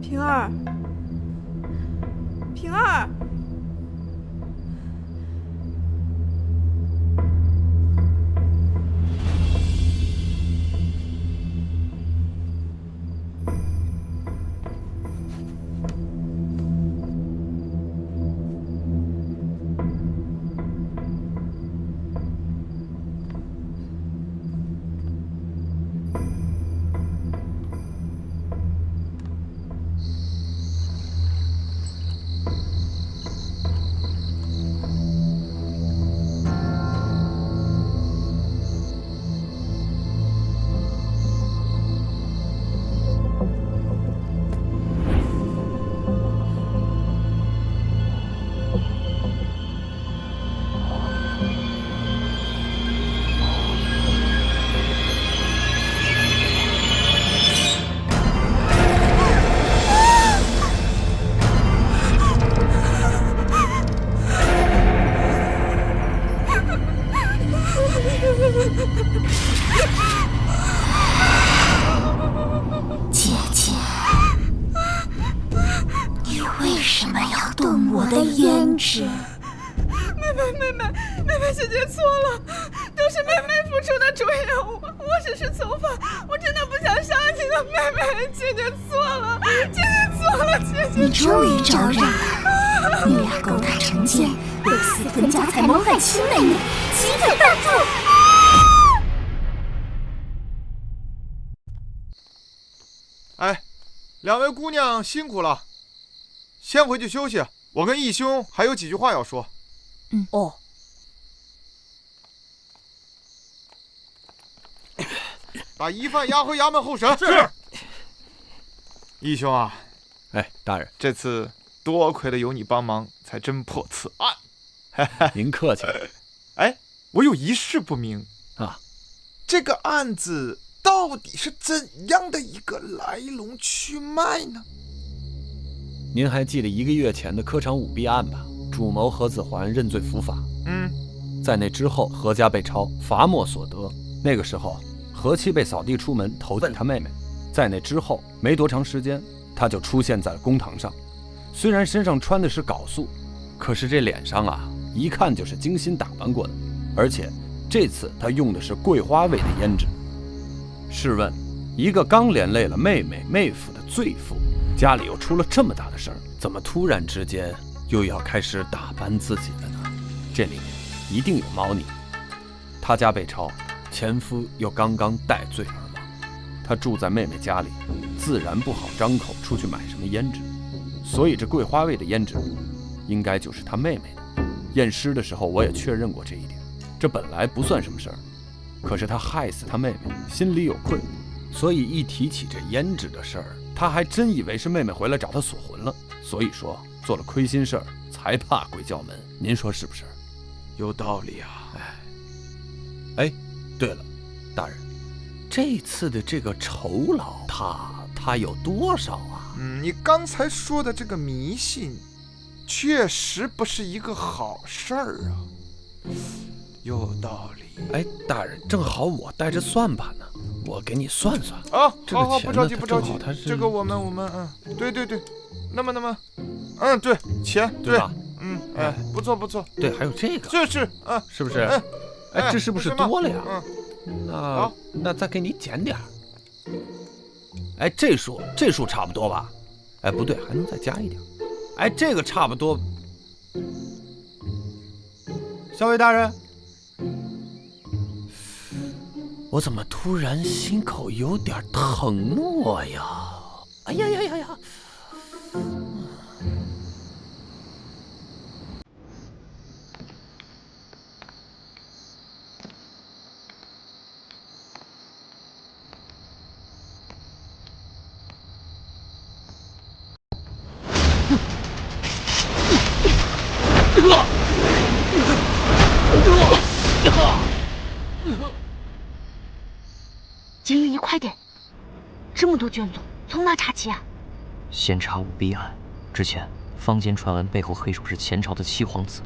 Speaker 19: 平儿，平儿，
Speaker 7: 姐姐，你为什么要动我的胭脂？
Speaker 19: 妹妹姐姐错了，都是妹妹付出的主意，我只是从犯，我真的不想杀你的妹妹，姐姐错了，姐姐错了，姐姐。
Speaker 7: 你终于招认了，你俩勾搭成奸，为私分家财，谋害亲妹妹，欺匪荡妇。
Speaker 18: 哎，两位姑娘辛苦了，先回去休息。我跟义兄还有几句话要说。
Speaker 6: 哦。
Speaker 18: 把疑犯押回衙门候审。是。义兄啊，
Speaker 3: 哎，大人，
Speaker 18: 这次多亏了有你帮忙，才侦破此案。
Speaker 3: 您客气。
Speaker 18: 哎，我有一事不明
Speaker 3: 啊，
Speaker 18: 这个案子到底是怎样的一个来龙去脉呢？
Speaker 3: 您还记得1个月前的科场舞弊案吧？主谋何子桓认罪伏法。在那之后，何家被抄，罚没所得。那个时候，何妻被扫地出门，投奔他妹妹。在那之后没多长时间，他就出现在了公堂上。虽然身上穿的是缟素，可是这脸上啊，一看就是精心打扮过的。而且这次他用的是桂花味的胭脂。试问，一个刚连累了妹妹妹夫的罪妇，家里又出了这么大的事儿，怎么突然之间又要开始打扮自己了呢？这里面一定有猫腻。他家被抄，前夫又刚刚戴罪而亡，他住在妹妹家里，自然不好张口出去买什么胭脂，所以这桂花味的胭脂应该就是他妹妹的。验尸的时候我也确认过这一点，这本来不算什么事儿，可是他害死他妹妹，心里有愧，所以一提起这胭脂的事儿，他还真以为是妹妹回来找他锁魂了，所以说做了亏心事儿，才怕鬼叫门。您说是不是？
Speaker 18: 有道理啊。
Speaker 3: 哎，对了，大人，这次的这个酬劳，他有多少啊？
Speaker 18: 你刚才说的这个迷信，确实不是一个好事儿啊。有道理。
Speaker 3: 哎，大人，正好我带着算盘呢，我给你算算
Speaker 18: 啊。
Speaker 3: 这个钱
Speaker 18: 不着急，不着急。这个我们对，那么，对，钱
Speaker 3: 对吧？
Speaker 18: 不错。
Speaker 3: 对，还有这个，
Speaker 18: 这是
Speaker 3: 是不是？哎，这是不是多了呀？那再给你减点儿。哎，这数差不多吧？哎，不对，还能再加一点。哎，这个差不多。校尉大人，我怎么突然心口有点疼我呀？哎呀呀呀呀！
Speaker 6: 金玉，你快点！这么多卷宗，从哪查起啊？
Speaker 4: 先查舞弊案，之前坊间传闻背后黑手是前朝的七皇子，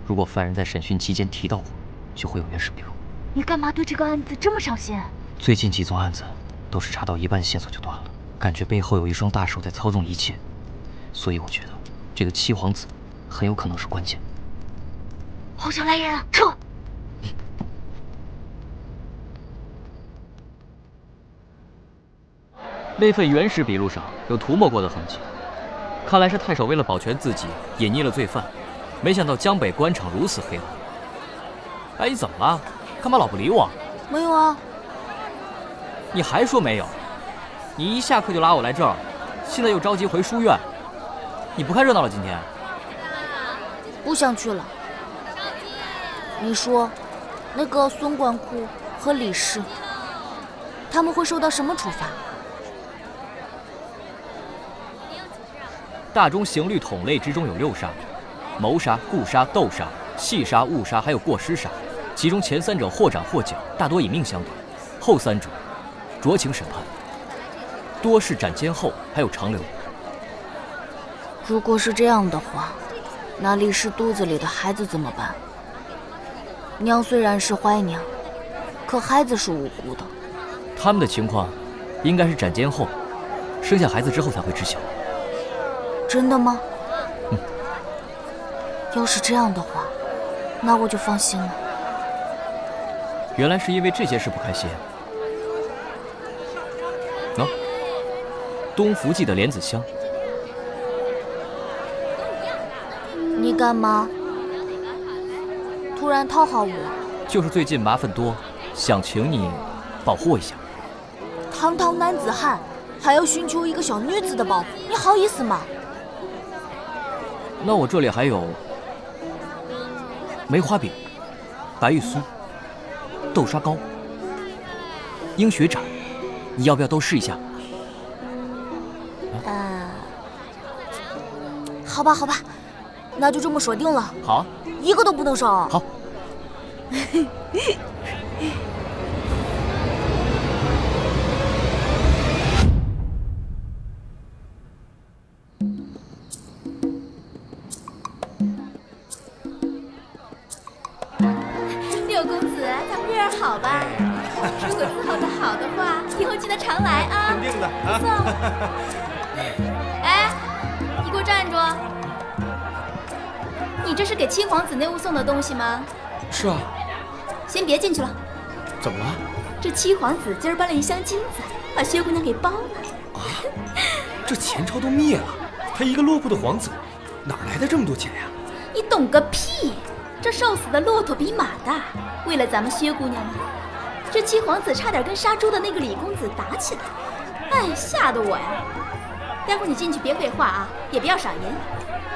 Speaker 4: 如果犯人在审讯期间提到过，就会有原始笔录。
Speaker 6: 你干嘛对这个案子这么上心？
Speaker 4: 最近几宗案子都是查到一半线索就断了，感觉背后有一双大手在操纵一切，所以我觉得这个七皇子很有可能是关键。
Speaker 6: 好像来人了，撤！
Speaker 4: 那份原始笔录上有涂抹过的痕迹，看来是太守为了保全自己，隐匿了罪犯。没想到江北官场如此黑暗。哎，你怎么了？干嘛老不理我？
Speaker 6: 没有啊。
Speaker 4: 你还说没有？你一下课就拉我来这儿，现在又着急回书院，你不看热闹了？今天
Speaker 6: 不想去了。你说，那个孙管库和李氏，他们会受到什么处罚？
Speaker 4: 大宗刑律统类之中有6杀：谋杀、故杀、斗杀、戏杀、误杀，还有过失杀。其中前3者或斩或绞，大多以命相抵；后3者酌情审判，多是斩监后，还有长留。
Speaker 6: 如果是这样的话，那李氏肚子里的孩子怎么办？娘虽然是怀娘，可孩子是无辜的。
Speaker 4: 他们的情况应该是斩监后，生下孩子之后才会知晓。
Speaker 6: 真的吗？要是这样的话，那我就放心了。
Speaker 4: 原来是因为这件事不开心。喏，东福记的莲子香。
Speaker 6: 你干嘛？突然讨好我？
Speaker 4: 就是最近麻烦多，想请你保护我一下。
Speaker 6: 堂堂男子汉，还要寻求一个小女子的保护，你好意思吗？
Speaker 4: 那我这里还有梅花饼、白玉酥、豆沙糕、鹰血斩，你要不要都试一下？
Speaker 6: 好吧，好吧，那就这么说定了。
Speaker 4: 好，
Speaker 6: 一个都不能少。
Speaker 4: 好。
Speaker 8: 六公子，咱们这样好吧？如果伺候的好的话，以后记得常来啊。
Speaker 14: 肯定的啊。
Speaker 8: 哎，你给我站住！你这是给七皇子内务送的东西吗？
Speaker 17: 是啊。
Speaker 8: 先别进去了。
Speaker 17: 怎么了？
Speaker 8: 这七皇子今儿搬了一箱金子，把薛姑娘给包了。
Speaker 17: 啊！这前朝都灭了，他一个落魄的皇子，哪来的这么多钱呀？
Speaker 8: 你懂个屁！这瘦死的骆驼比马大。为了咱们薛姑娘啊，这七皇子差点跟杀猪的那个李公子打起来。哎，吓得我呀！待会儿你进去别废话啊，也不要赏银，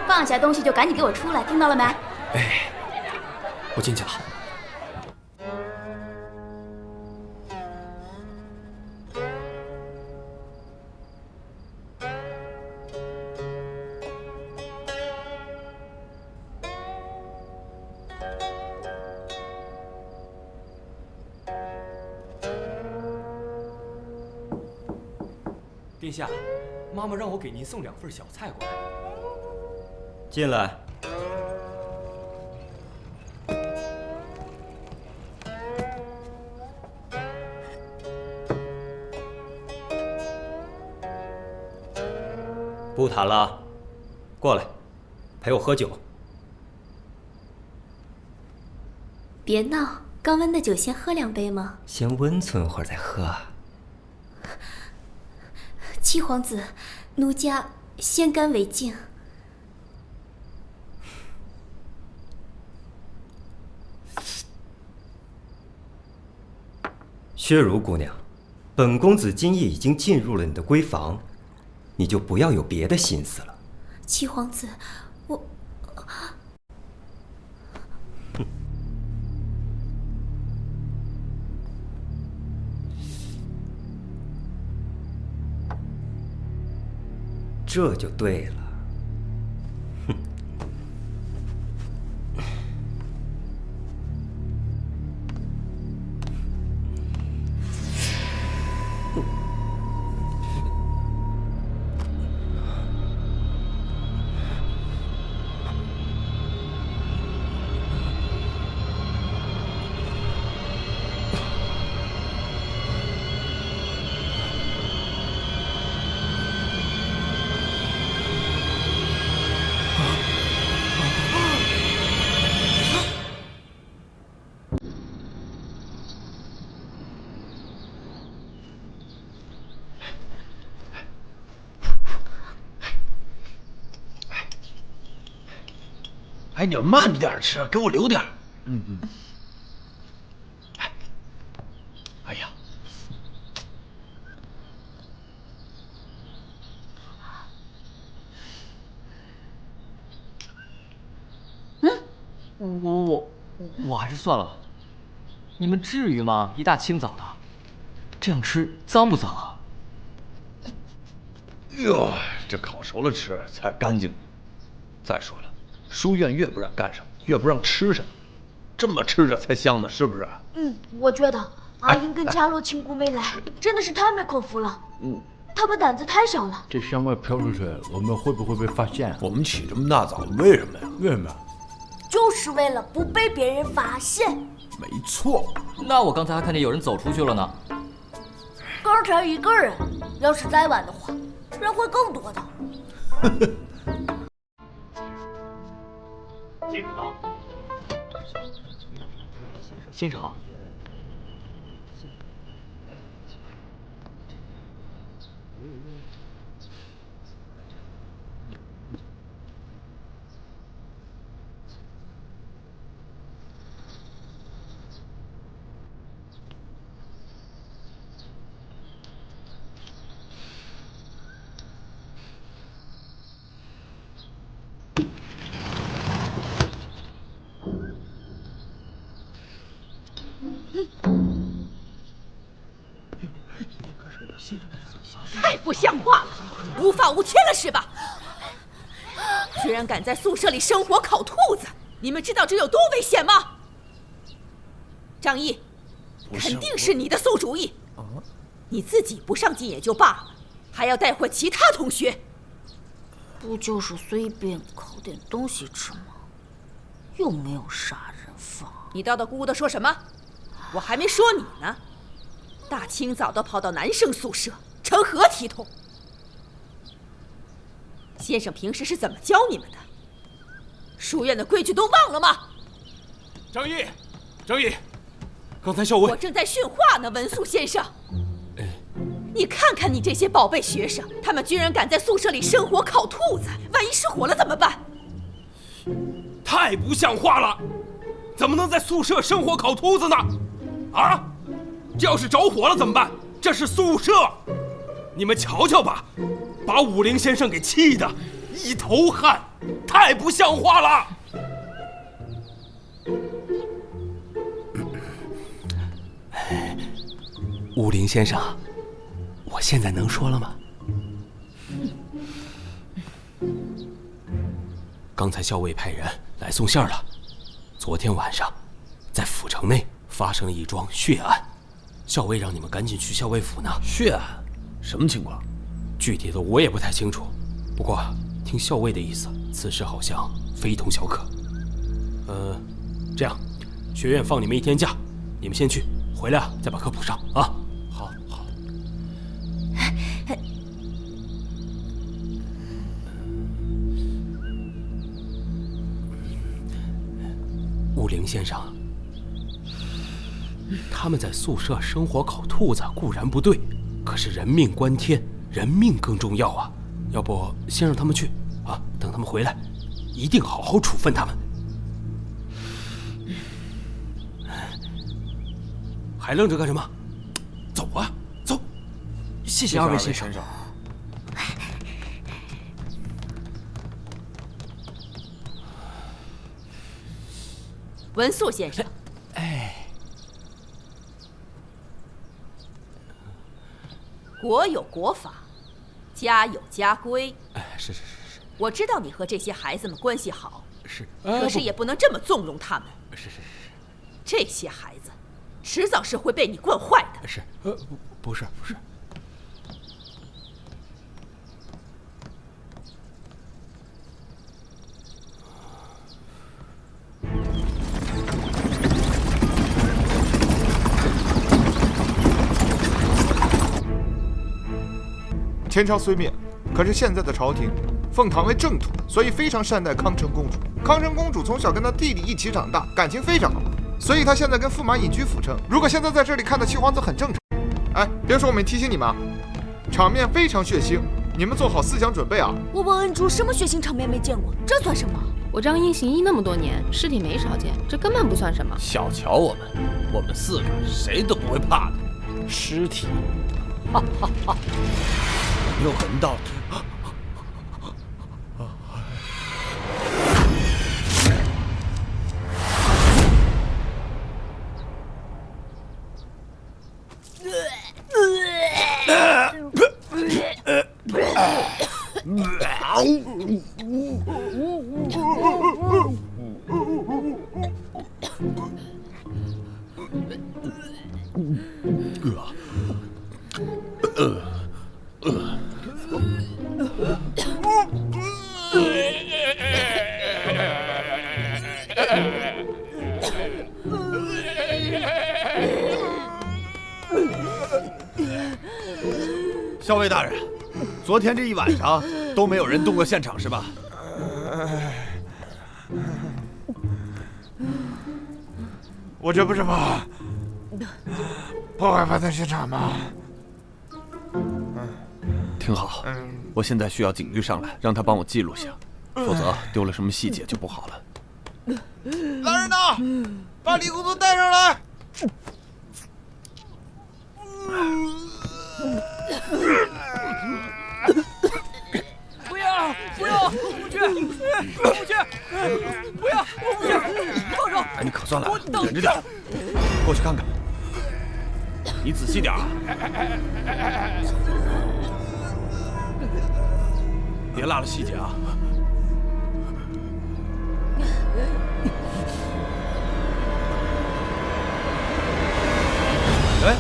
Speaker 8: 放下东西就赶紧给我出来，听到了没？
Speaker 17: 哎，我进去了。
Speaker 2: 殿下，妈妈让我给您送2份小菜过来。
Speaker 20: 进来。不谈了，过来，陪我喝酒。
Speaker 8: 别闹，刚温的酒先喝2杯吗？
Speaker 17: 先温存会儿再喝啊。
Speaker 8: 七皇子，奴家先干为敬。
Speaker 17: 薛如姑娘，本公子今夜已经进入了你的闺房，你就不要有别的心思了。
Speaker 7: 七皇子，我……
Speaker 17: 这就对了。
Speaker 11: 哎，你们慢着点吃，给我留点。哎呀，
Speaker 4: 我还是算了。你们至于吗？一大清早的，这样吃脏不脏啊？
Speaker 3: 哟，这烤熟了吃才干净。再说了，书院越不让干什么，越不让吃什么，这么吃着才香呢，是不是？
Speaker 6: 我觉得阿英跟佳洛亲姑没来，真的是太没口福了。他们胆子太小了。
Speaker 13: 这香味飘出去，我们会不会被发现？
Speaker 3: 我们起这么大早，为什么呀？
Speaker 13: 为什么？
Speaker 6: 就是为了不被别人发现。
Speaker 3: 没错。
Speaker 4: 那我刚才还看见有人走出去了呢。
Speaker 6: 刚才一个人，要是再晚的话，人会更多的。
Speaker 4: 先生好。
Speaker 15: 太不像话了，无法无天了是吧？居然敢在宿舍里生火烤兔子，你们知道这有多危险吗？张毅，肯定是你的馊主意。你自己不上进也就罢了，还要带坏其他同学。
Speaker 6: 不就是随便烤点东西吃吗？又没有杀人犯。
Speaker 15: 你叨叨咕咕的说什么？我还没说你呢。大清早的跑到男生宿舍，成何体统？先生平时是怎么教你们的？书院的规矩都忘了吗？
Speaker 2: 张毅，刚才校尉……
Speaker 15: 我正在训话呢，文素先生。你看看你这些宝贝学生，他们居然敢在宿舍里生火烤兔子，万一失火了怎么办？
Speaker 2: 太不像话了！怎么能在宿舍生火烤兔子呢？啊！这要是着火了怎么办？这是宿舍，你们瞧瞧吧，把武陵先生给气得一头汗，太不像话了！武陵先生，我现在能说了吗？刚才校尉派人来送信了，昨天晚上在府城内发生了一桩血案。校尉让你们赶紧去校尉府呢。
Speaker 3: 血案？什么情况？
Speaker 2: 具体的我也不太清楚，不过听校尉的意思，此事好像非同小可。这样，学院放你们1天假，你们先去，回来再把课补上啊。好。武陵先生，他们在宿舍生火烤兔子固然不对，可是人命关天，人命更重要啊！要不先让他们去啊，等他们回来，一定好好处分他们。还愣着干什么？
Speaker 4: 谢谢二位先生。
Speaker 15: 文素先生，国有国法，家有家规。
Speaker 2: 是。
Speaker 15: 我知道你和这些孩子们关系好，
Speaker 2: 是，
Speaker 15: 可是也不能这么纵容他们。
Speaker 2: 是。
Speaker 15: 这些孩子，迟早是会被你惯坏的。
Speaker 2: 是，不是。
Speaker 18: 前朝虽灭，可是现在的朝廷奉唐为正统，所以非常善待康城公主。康城公主从小跟她弟弟一起长大，感情非常好，所以她现在跟驸马隐居府城。如果现在在这里看到七皇子很正常。哎，别说我没提醒你们啊，场面非常血腥，你们做好思想准备啊！
Speaker 6: 我恩主什么血腥场面没见过，这算什么？
Speaker 5: 我张英行医那么多年，尸体没少见，这根本不算什么。
Speaker 3: 小瞧我们4个谁都不会怕的。尸体，哈哈哈！有没有闻到？校尉大人，昨天这一晚上都没有人动过现场是吧？
Speaker 18: 我这不是怕破坏犯罪现场吗？
Speaker 3: 挺好，我现在需要警局上来，让他帮我记录下，否则丢了什么细节就不好了。
Speaker 18: 来人呐，把李公子带上来！
Speaker 8: 不要！我不去！不要！我不去！放手！
Speaker 3: 哎，你可算来了，忍着点，过去看看。你仔细点啊，别落了细节啊。哎，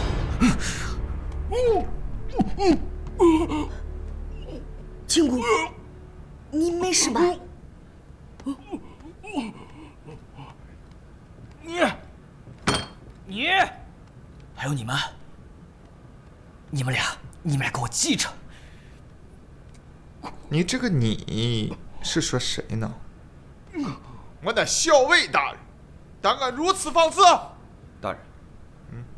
Speaker 6: 亲姑，你没事吧？
Speaker 20: 你，还有你们俩给我记着！
Speaker 18: 你这个你是说谁呢？我的校尉大人，胆敢如此放肆！
Speaker 3: 大人，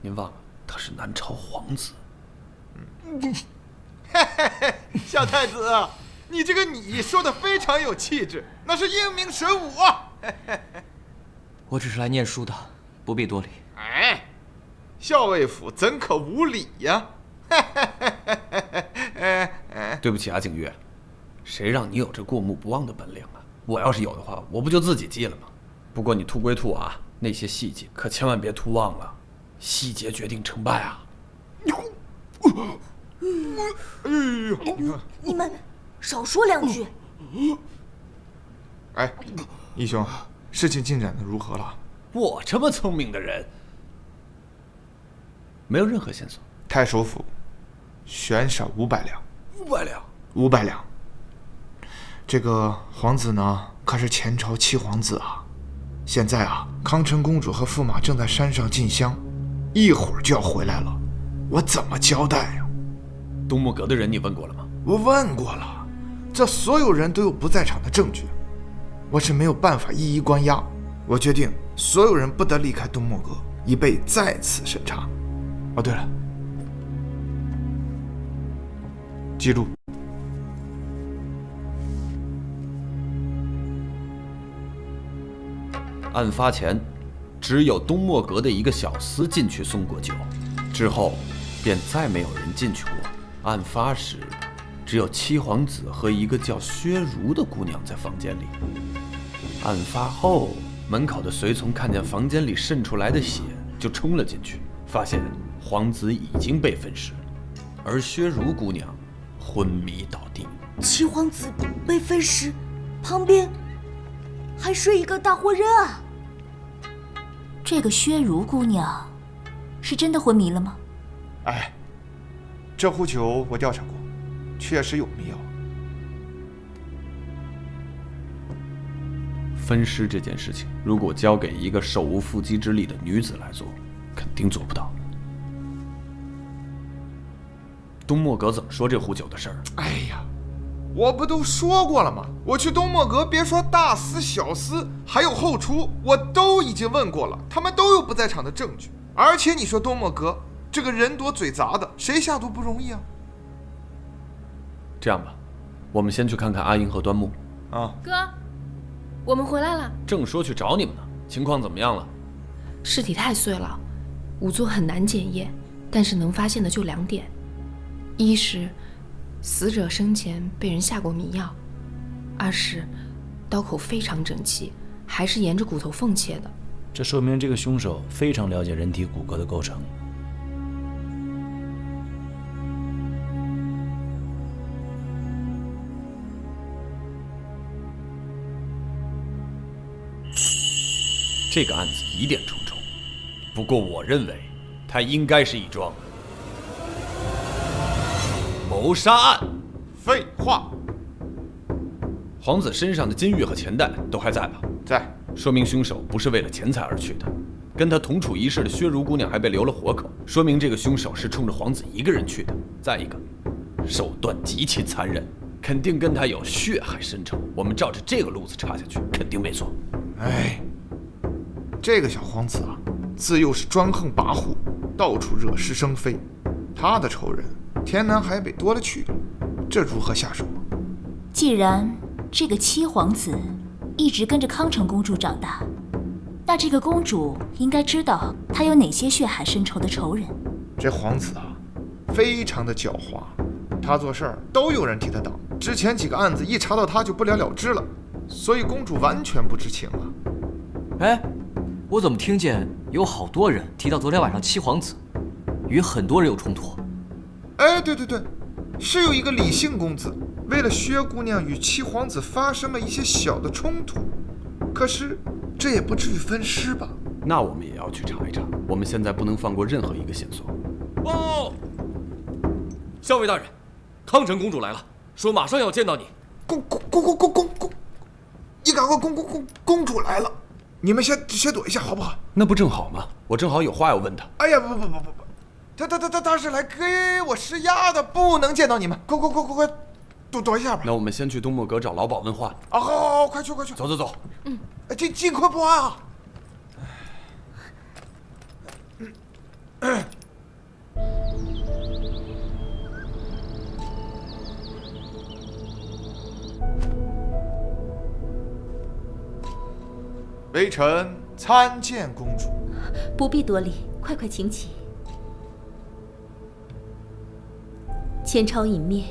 Speaker 3: 您忘了他是南朝皇子。
Speaker 18: 小太子，你这个你说的非常有气质，那是英明神武啊！
Speaker 4: 我只是来念书的，不必多礼。
Speaker 18: 哎，校尉府怎可无礼呀？
Speaker 3: 对不起啊，景岳，谁让你有这过目不忘的本领啊？我要是有的话，我不就自己记了吗？不过你吐归吐啊，那些细节可千万别吐忘了，细节决定成败啊！
Speaker 6: 你们少说两句。
Speaker 18: 哎，义兄，事情进展的如何了？
Speaker 3: 我这么聪明的人，没有任何线索。
Speaker 18: 太守府悬赏500两。
Speaker 3: 500两。
Speaker 18: 500两。这个皇子呢，可是前朝七皇子啊。现在啊，康城公主和驸马正在山上进香，一会儿就要回来了，我怎么交代呀？
Speaker 3: 东木阁的人你问过了吗？
Speaker 18: 我问过了，这所有人都有不在场的证据，我是没有办法一一关押。我决定所有人不得离开东木阁，以备再次审查。哦，对了，记住，
Speaker 3: 案发前，只有东莫阁的一个小厮进去送过酒，之后便再没有人进去过。案发时，只有七皇子和一个叫薛如的姑娘在房间里。案发后，门口的随从看见房间里渗出来的血，就冲了进去，发现皇子已经被分尸，而薛如姑娘昏迷倒地。
Speaker 6: 七皇子被分尸，旁边还睡一个大活人啊！
Speaker 7: 这个薛如姑娘是真的昏迷了吗？
Speaker 18: 哎，这壶酒我调查过，确实有迷药。
Speaker 3: 分尸这件事情，如果交给一个手无缚鸡之力的女子来做，肯定做不到。东漠阁怎么说这壶酒的事儿？
Speaker 18: 哎呀，我不都说过了吗？我去东漠阁，别说大司、小司，还有后厨，我都已经问过了，他们都有不在场的证据。而且你说东漠阁这个人多嘴杂的，谁下毒不容易啊？
Speaker 3: 这样吧，我们先去看看阿英和端木。
Speaker 18: 啊，
Speaker 5: 哥，我们回来了。
Speaker 3: 正说去找你们呢，情况怎么样了？
Speaker 5: 尸体太碎了，仵作很难检验，但是能发现的就2点：一是死者生前被人下过迷药；2是刀口非常整齐，还是沿着骨头缝切的。
Speaker 13: 这说明这个凶手非常了解人体骨骼的构成。
Speaker 3: 这个案子疑点重重，不过我认为它应该是一桩谋杀案。
Speaker 18: 废话。
Speaker 3: 皇子身上的金玉和钱袋都还在吧？
Speaker 18: 在，
Speaker 3: 说明凶手不是为了钱财而去的。跟他同处一室的薛如姑娘还被留了活口，说明这个凶手是冲着皇子一个人去的。再一个，手段极其残忍，肯定跟他有血海深仇。我们照着这个路子查下去，肯定没错。
Speaker 18: 哎，这个小皇子啊，自幼是专横跋扈，到处惹是生非，他的仇人天南海北多了去了，这如何下手啊？
Speaker 7: 既然这个七皇子一直跟着康城公主长大，那这个公主应该知道他有哪些血海深仇的仇人。
Speaker 18: 这皇子啊，非常的狡猾，他做事儿都有人替他挡。之前几个案子一查到他就不了了之了，所以公主完全不知情啊。
Speaker 4: 哎，我怎么听见有好多人提到昨天晚上七皇子与很多人有冲突？
Speaker 18: 哎，对对对，是有一个李姓公子为了薛姑娘与七皇子发生了一些小的冲突，可是这也不至于分尸吧？
Speaker 3: 那我们也要去查一查，我们现在不能放过任何一个线索。
Speaker 2: 报，校尉大人，康城公主来了，说马上要见到你。
Speaker 18: 公，你赶快公主来了，你们先躲一下好不好？
Speaker 3: 那不正好吗？我正好有话要问他。
Speaker 18: 哎呀，不，他是来给我施压的，不能见到你们，快，躲一下吧。
Speaker 3: 那我们先去东漠阁找老鸨问话。
Speaker 18: 啊，好，快去。
Speaker 3: 走。
Speaker 18: 尽快破案啊！微臣参见公主。
Speaker 12: 不必多礼，快请起。前朝隐灭，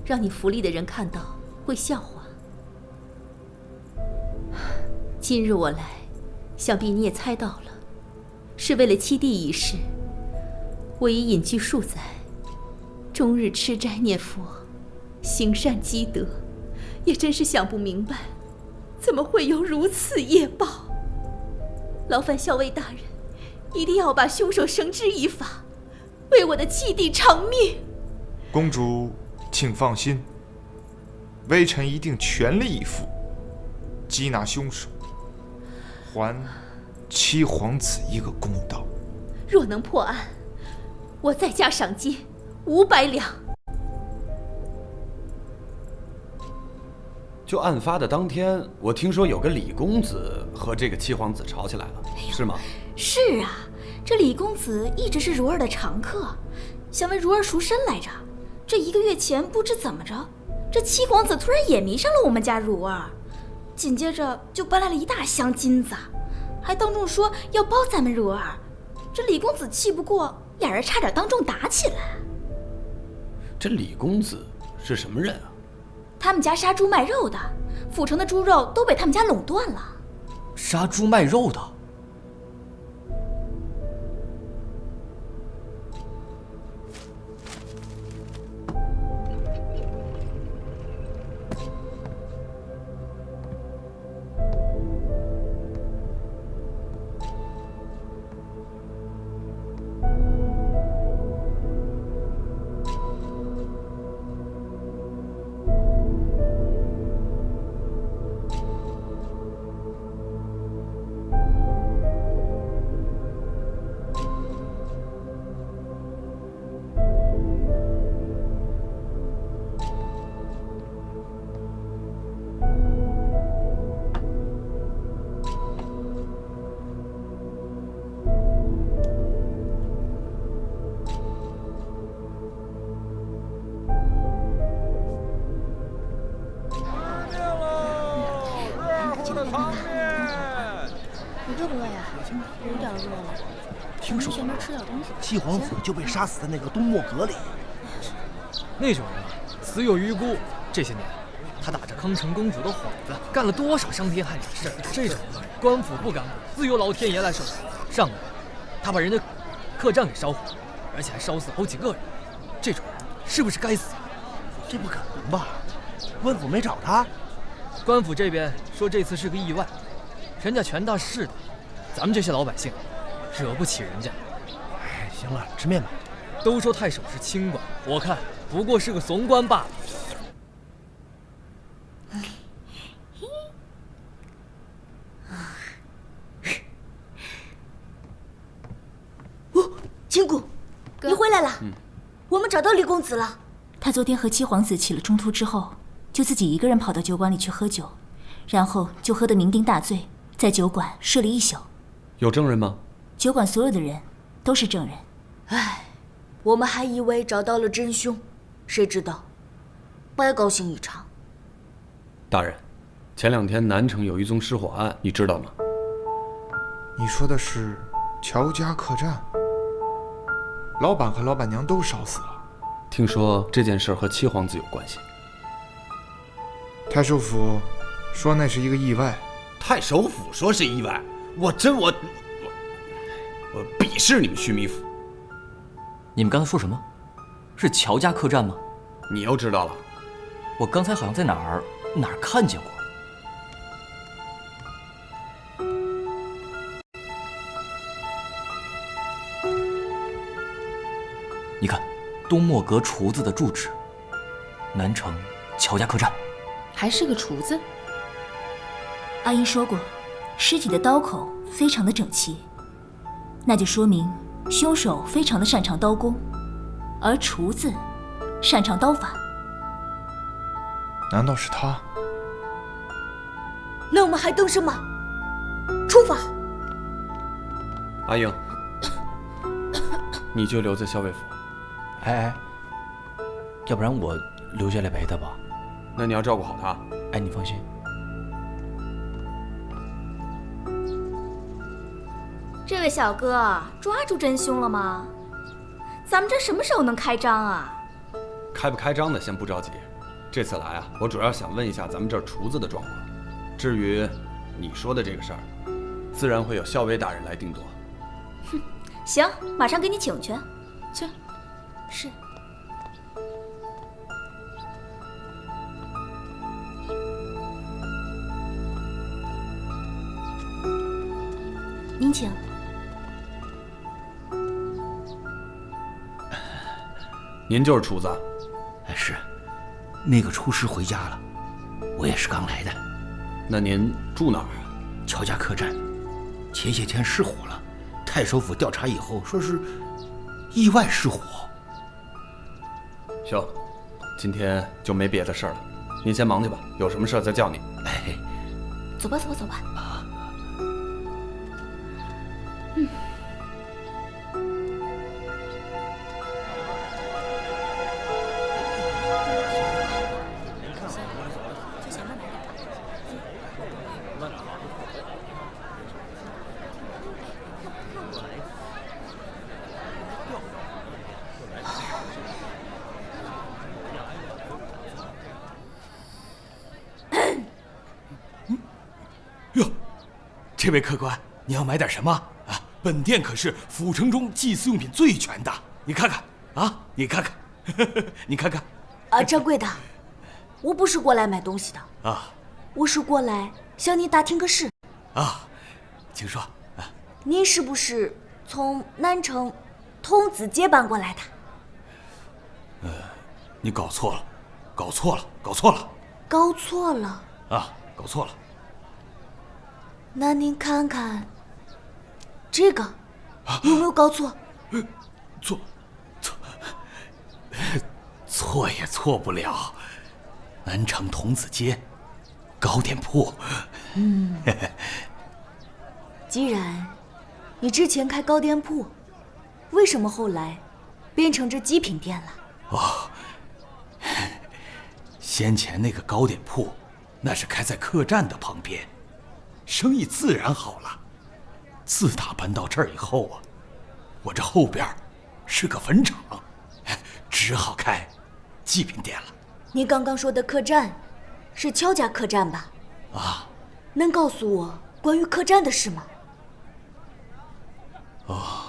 Speaker 12: 让你府里的人看到会笑话。今日我来，想必你也猜到了，是为了七弟一事。我已隐居数载，终日吃斋念佛，行善积德，也真是想不明白，怎么会有如此业报。劳烦校尉大人，一定要把凶手绳之以法，为我的七弟偿命。
Speaker 18: 公主，请放心，微臣一定全力以赴，缉拿凶手，还七皇子一个公道。
Speaker 12: 若能破案，我再加赏金500两。
Speaker 3: 就案发的当天，我听说有个李公子和这个七皇子吵起来了，是吗？
Speaker 10: 是啊，这李公子一直是如儿的常客，想为如儿赎身来着。这1个月前不知怎么着，这七皇子突然也迷上了我们家如儿，紧接着就搬来了一大箱金子，还当众说要包咱们如儿。这李公子气不过，俩人差点当众打起来。
Speaker 3: 这李公子是什么人啊？
Speaker 10: 他们家杀猪卖肉的，府城的猪肉都被他们家垄断了。
Speaker 4: 杀猪卖肉的？
Speaker 19: 你热不热呀？有点热了。
Speaker 11: 听说
Speaker 19: 前面吃点东西。
Speaker 11: 七皇子就被杀死在那个东莫阁里。
Speaker 4: 那种人啊，死有余辜。这些年，他打着康城公主的幌子，干了多少伤天害理的事。这种恶人，官府不敢管，自有老天爷来收拾。上个月，他把人家客栈给烧毁，而且还烧死好几个人。这种人是不是该死？
Speaker 11: 这不可能吧？官府没找他？
Speaker 4: 官府这边说这次是个意外，人家权大势大，咱们这些老百姓惹不起人家。
Speaker 11: 哎，行了，吃面吧。
Speaker 4: 都说太守是清官，我看不过是个怂官罢了。
Speaker 6: 亲姑，你回来了。我们找到李公子了。
Speaker 7: 他昨天和七皇子起了冲突之后，就自己一个人跑到酒馆里去喝酒，然后就喝得酩酊大醉，在酒馆睡了一宿。
Speaker 3: 有证人吗？
Speaker 7: 酒馆所有的人都是证人。
Speaker 6: 唉，我们还以为找到了真凶，谁知道白高兴一场。
Speaker 3: 大人，前2天南城有一宗失火案，你知道吗？
Speaker 18: 你说的是乔家客栈？老板和老板娘都烧死了。
Speaker 3: 听说这件事和七皇子有关系。
Speaker 18: 太守府说那是一个意外。
Speaker 3: 太守府说是意外，我鄙视你们须弥府。
Speaker 4: 你们刚才说什么？是乔家客栈吗？
Speaker 3: 你又知道了？
Speaker 4: 我刚才好像在哪儿看见过。你看，东莫阁厨子的住址，南城乔家客栈，
Speaker 5: 还是个厨子。
Speaker 7: 阿英说过，尸体的刀口非常的整齐，那就说明凶手非常的擅长刀工，而厨子擅长刀法。
Speaker 18: 难道是他？
Speaker 6: 那我们还等什么？出发！
Speaker 3: 阿英，你就留在校尉府。
Speaker 13: 哎，要不然我留下来陪他吧。
Speaker 3: 那你要照顾好他。
Speaker 13: 哎，你放心。
Speaker 10: 这位小哥，抓住真凶了吗？咱们这什么时候能开张啊？
Speaker 3: 开不开张的先不着急，这次来啊，我主要想问一下咱们这儿厨子的状况。至于你说的这个事儿，自然会有校尉大人来定夺。
Speaker 10: 哼，行，马上给你请去。去。是。您请。
Speaker 3: 您就是厨子？
Speaker 21: 哎，是。那个厨师回家了，我也是刚来的。
Speaker 3: 那您住哪儿啊？
Speaker 21: 乔家客栈。前些天失火了，太守府调查以后说是意外失火。
Speaker 3: 行，今天就没别的事儿了，您先忙去吧，有什么事儿再叫你。
Speaker 21: 哎，
Speaker 10: 走吧，走吧，走吧。
Speaker 2: 这位客官，你要买点什么啊？本店可是府城中祭祀用品最全的，你看看啊，你看看，你看看。
Speaker 6: 掌柜的，我不是过来买东西的
Speaker 2: 啊，
Speaker 6: 我是过来向您打听个事。
Speaker 2: 啊，请说。
Speaker 6: 您是不是从南城童子街搬过来的？
Speaker 2: 你搞错了，搞错了，搞错了，
Speaker 6: 搞错了
Speaker 2: 啊，搞错了。
Speaker 6: 那您看看这个，有没有搞错？
Speaker 2: 错也错不了。南城童子街糕点铺。
Speaker 6: 既然你之前开糕点铺，为什么后来变成这极品店了？
Speaker 2: 哦，先前那个糕点铺，那是开在客栈的旁边，生意自然好了。自打搬到这儿以后啊，我这后边是个坟场，只好开极品店了。
Speaker 6: 你刚刚说的客栈，是乔家客栈吧？
Speaker 2: 啊，
Speaker 6: 能告诉我关于客栈的事吗？
Speaker 2: 哦，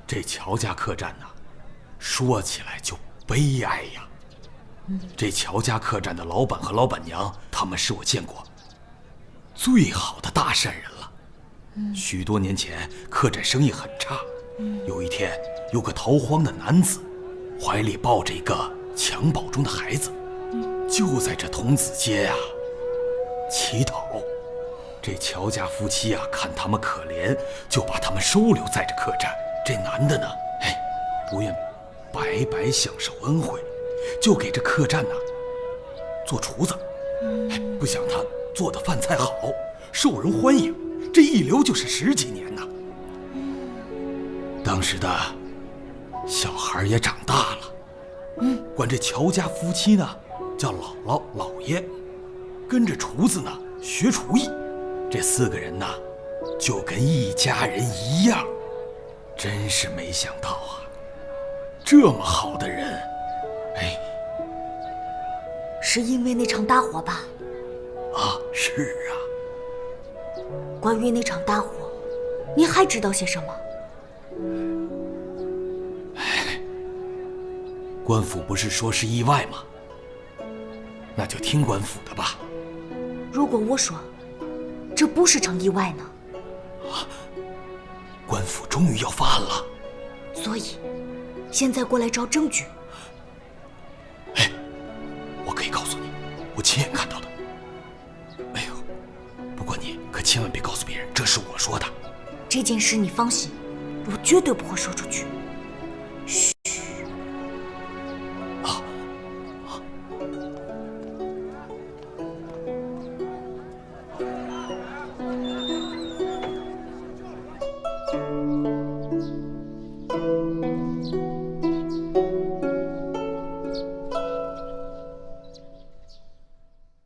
Speaker 2: 这乔家客栈呐，说起来就悲哀呀。这乔家客栈的老板和老板娘，他们是我见过最好的大善人了。许多年前，客栈生意很差。有一天，有个逃荒的男子，怀里抱着一个襁褓中的孩子，就在这童子街呀乞讨。这乔家夫妻啊，看他们可怜，就把他们收留在这客栈。这男的呢，不愿白白享受恩惠，就给这客栈呢做厨子。不想他做的饭菜好，受人欢迎，这一留就是10几年呐。当时的小孩也长大了，管这乔家夫妻呢叫姥姥姥爷，跟着厨子呢学厨艺。这4个人呢就跟一家人一样。真是没想到啊，这么好的人，
Speaker 6: 是因为那场大火吧？
Speaker 2: 啊，是啊。
Speaker 6: 关于那场大火，你还知道些什么？
Speaker 2: 官府不是说是意外吗？那就听官府的吧。
Speaker 6: 如果我说这不是场意外呢？
Speaker 2: 官府终于要发案了，
Speaker 6: 所以现在过来找证据。
Speaker 2: 我可以告诉你，我亲眼看到的。不过你可千万别告诉别人，这是我说的。
Speaker 6: 这件事你放心，我绝对不会说出去。嘘。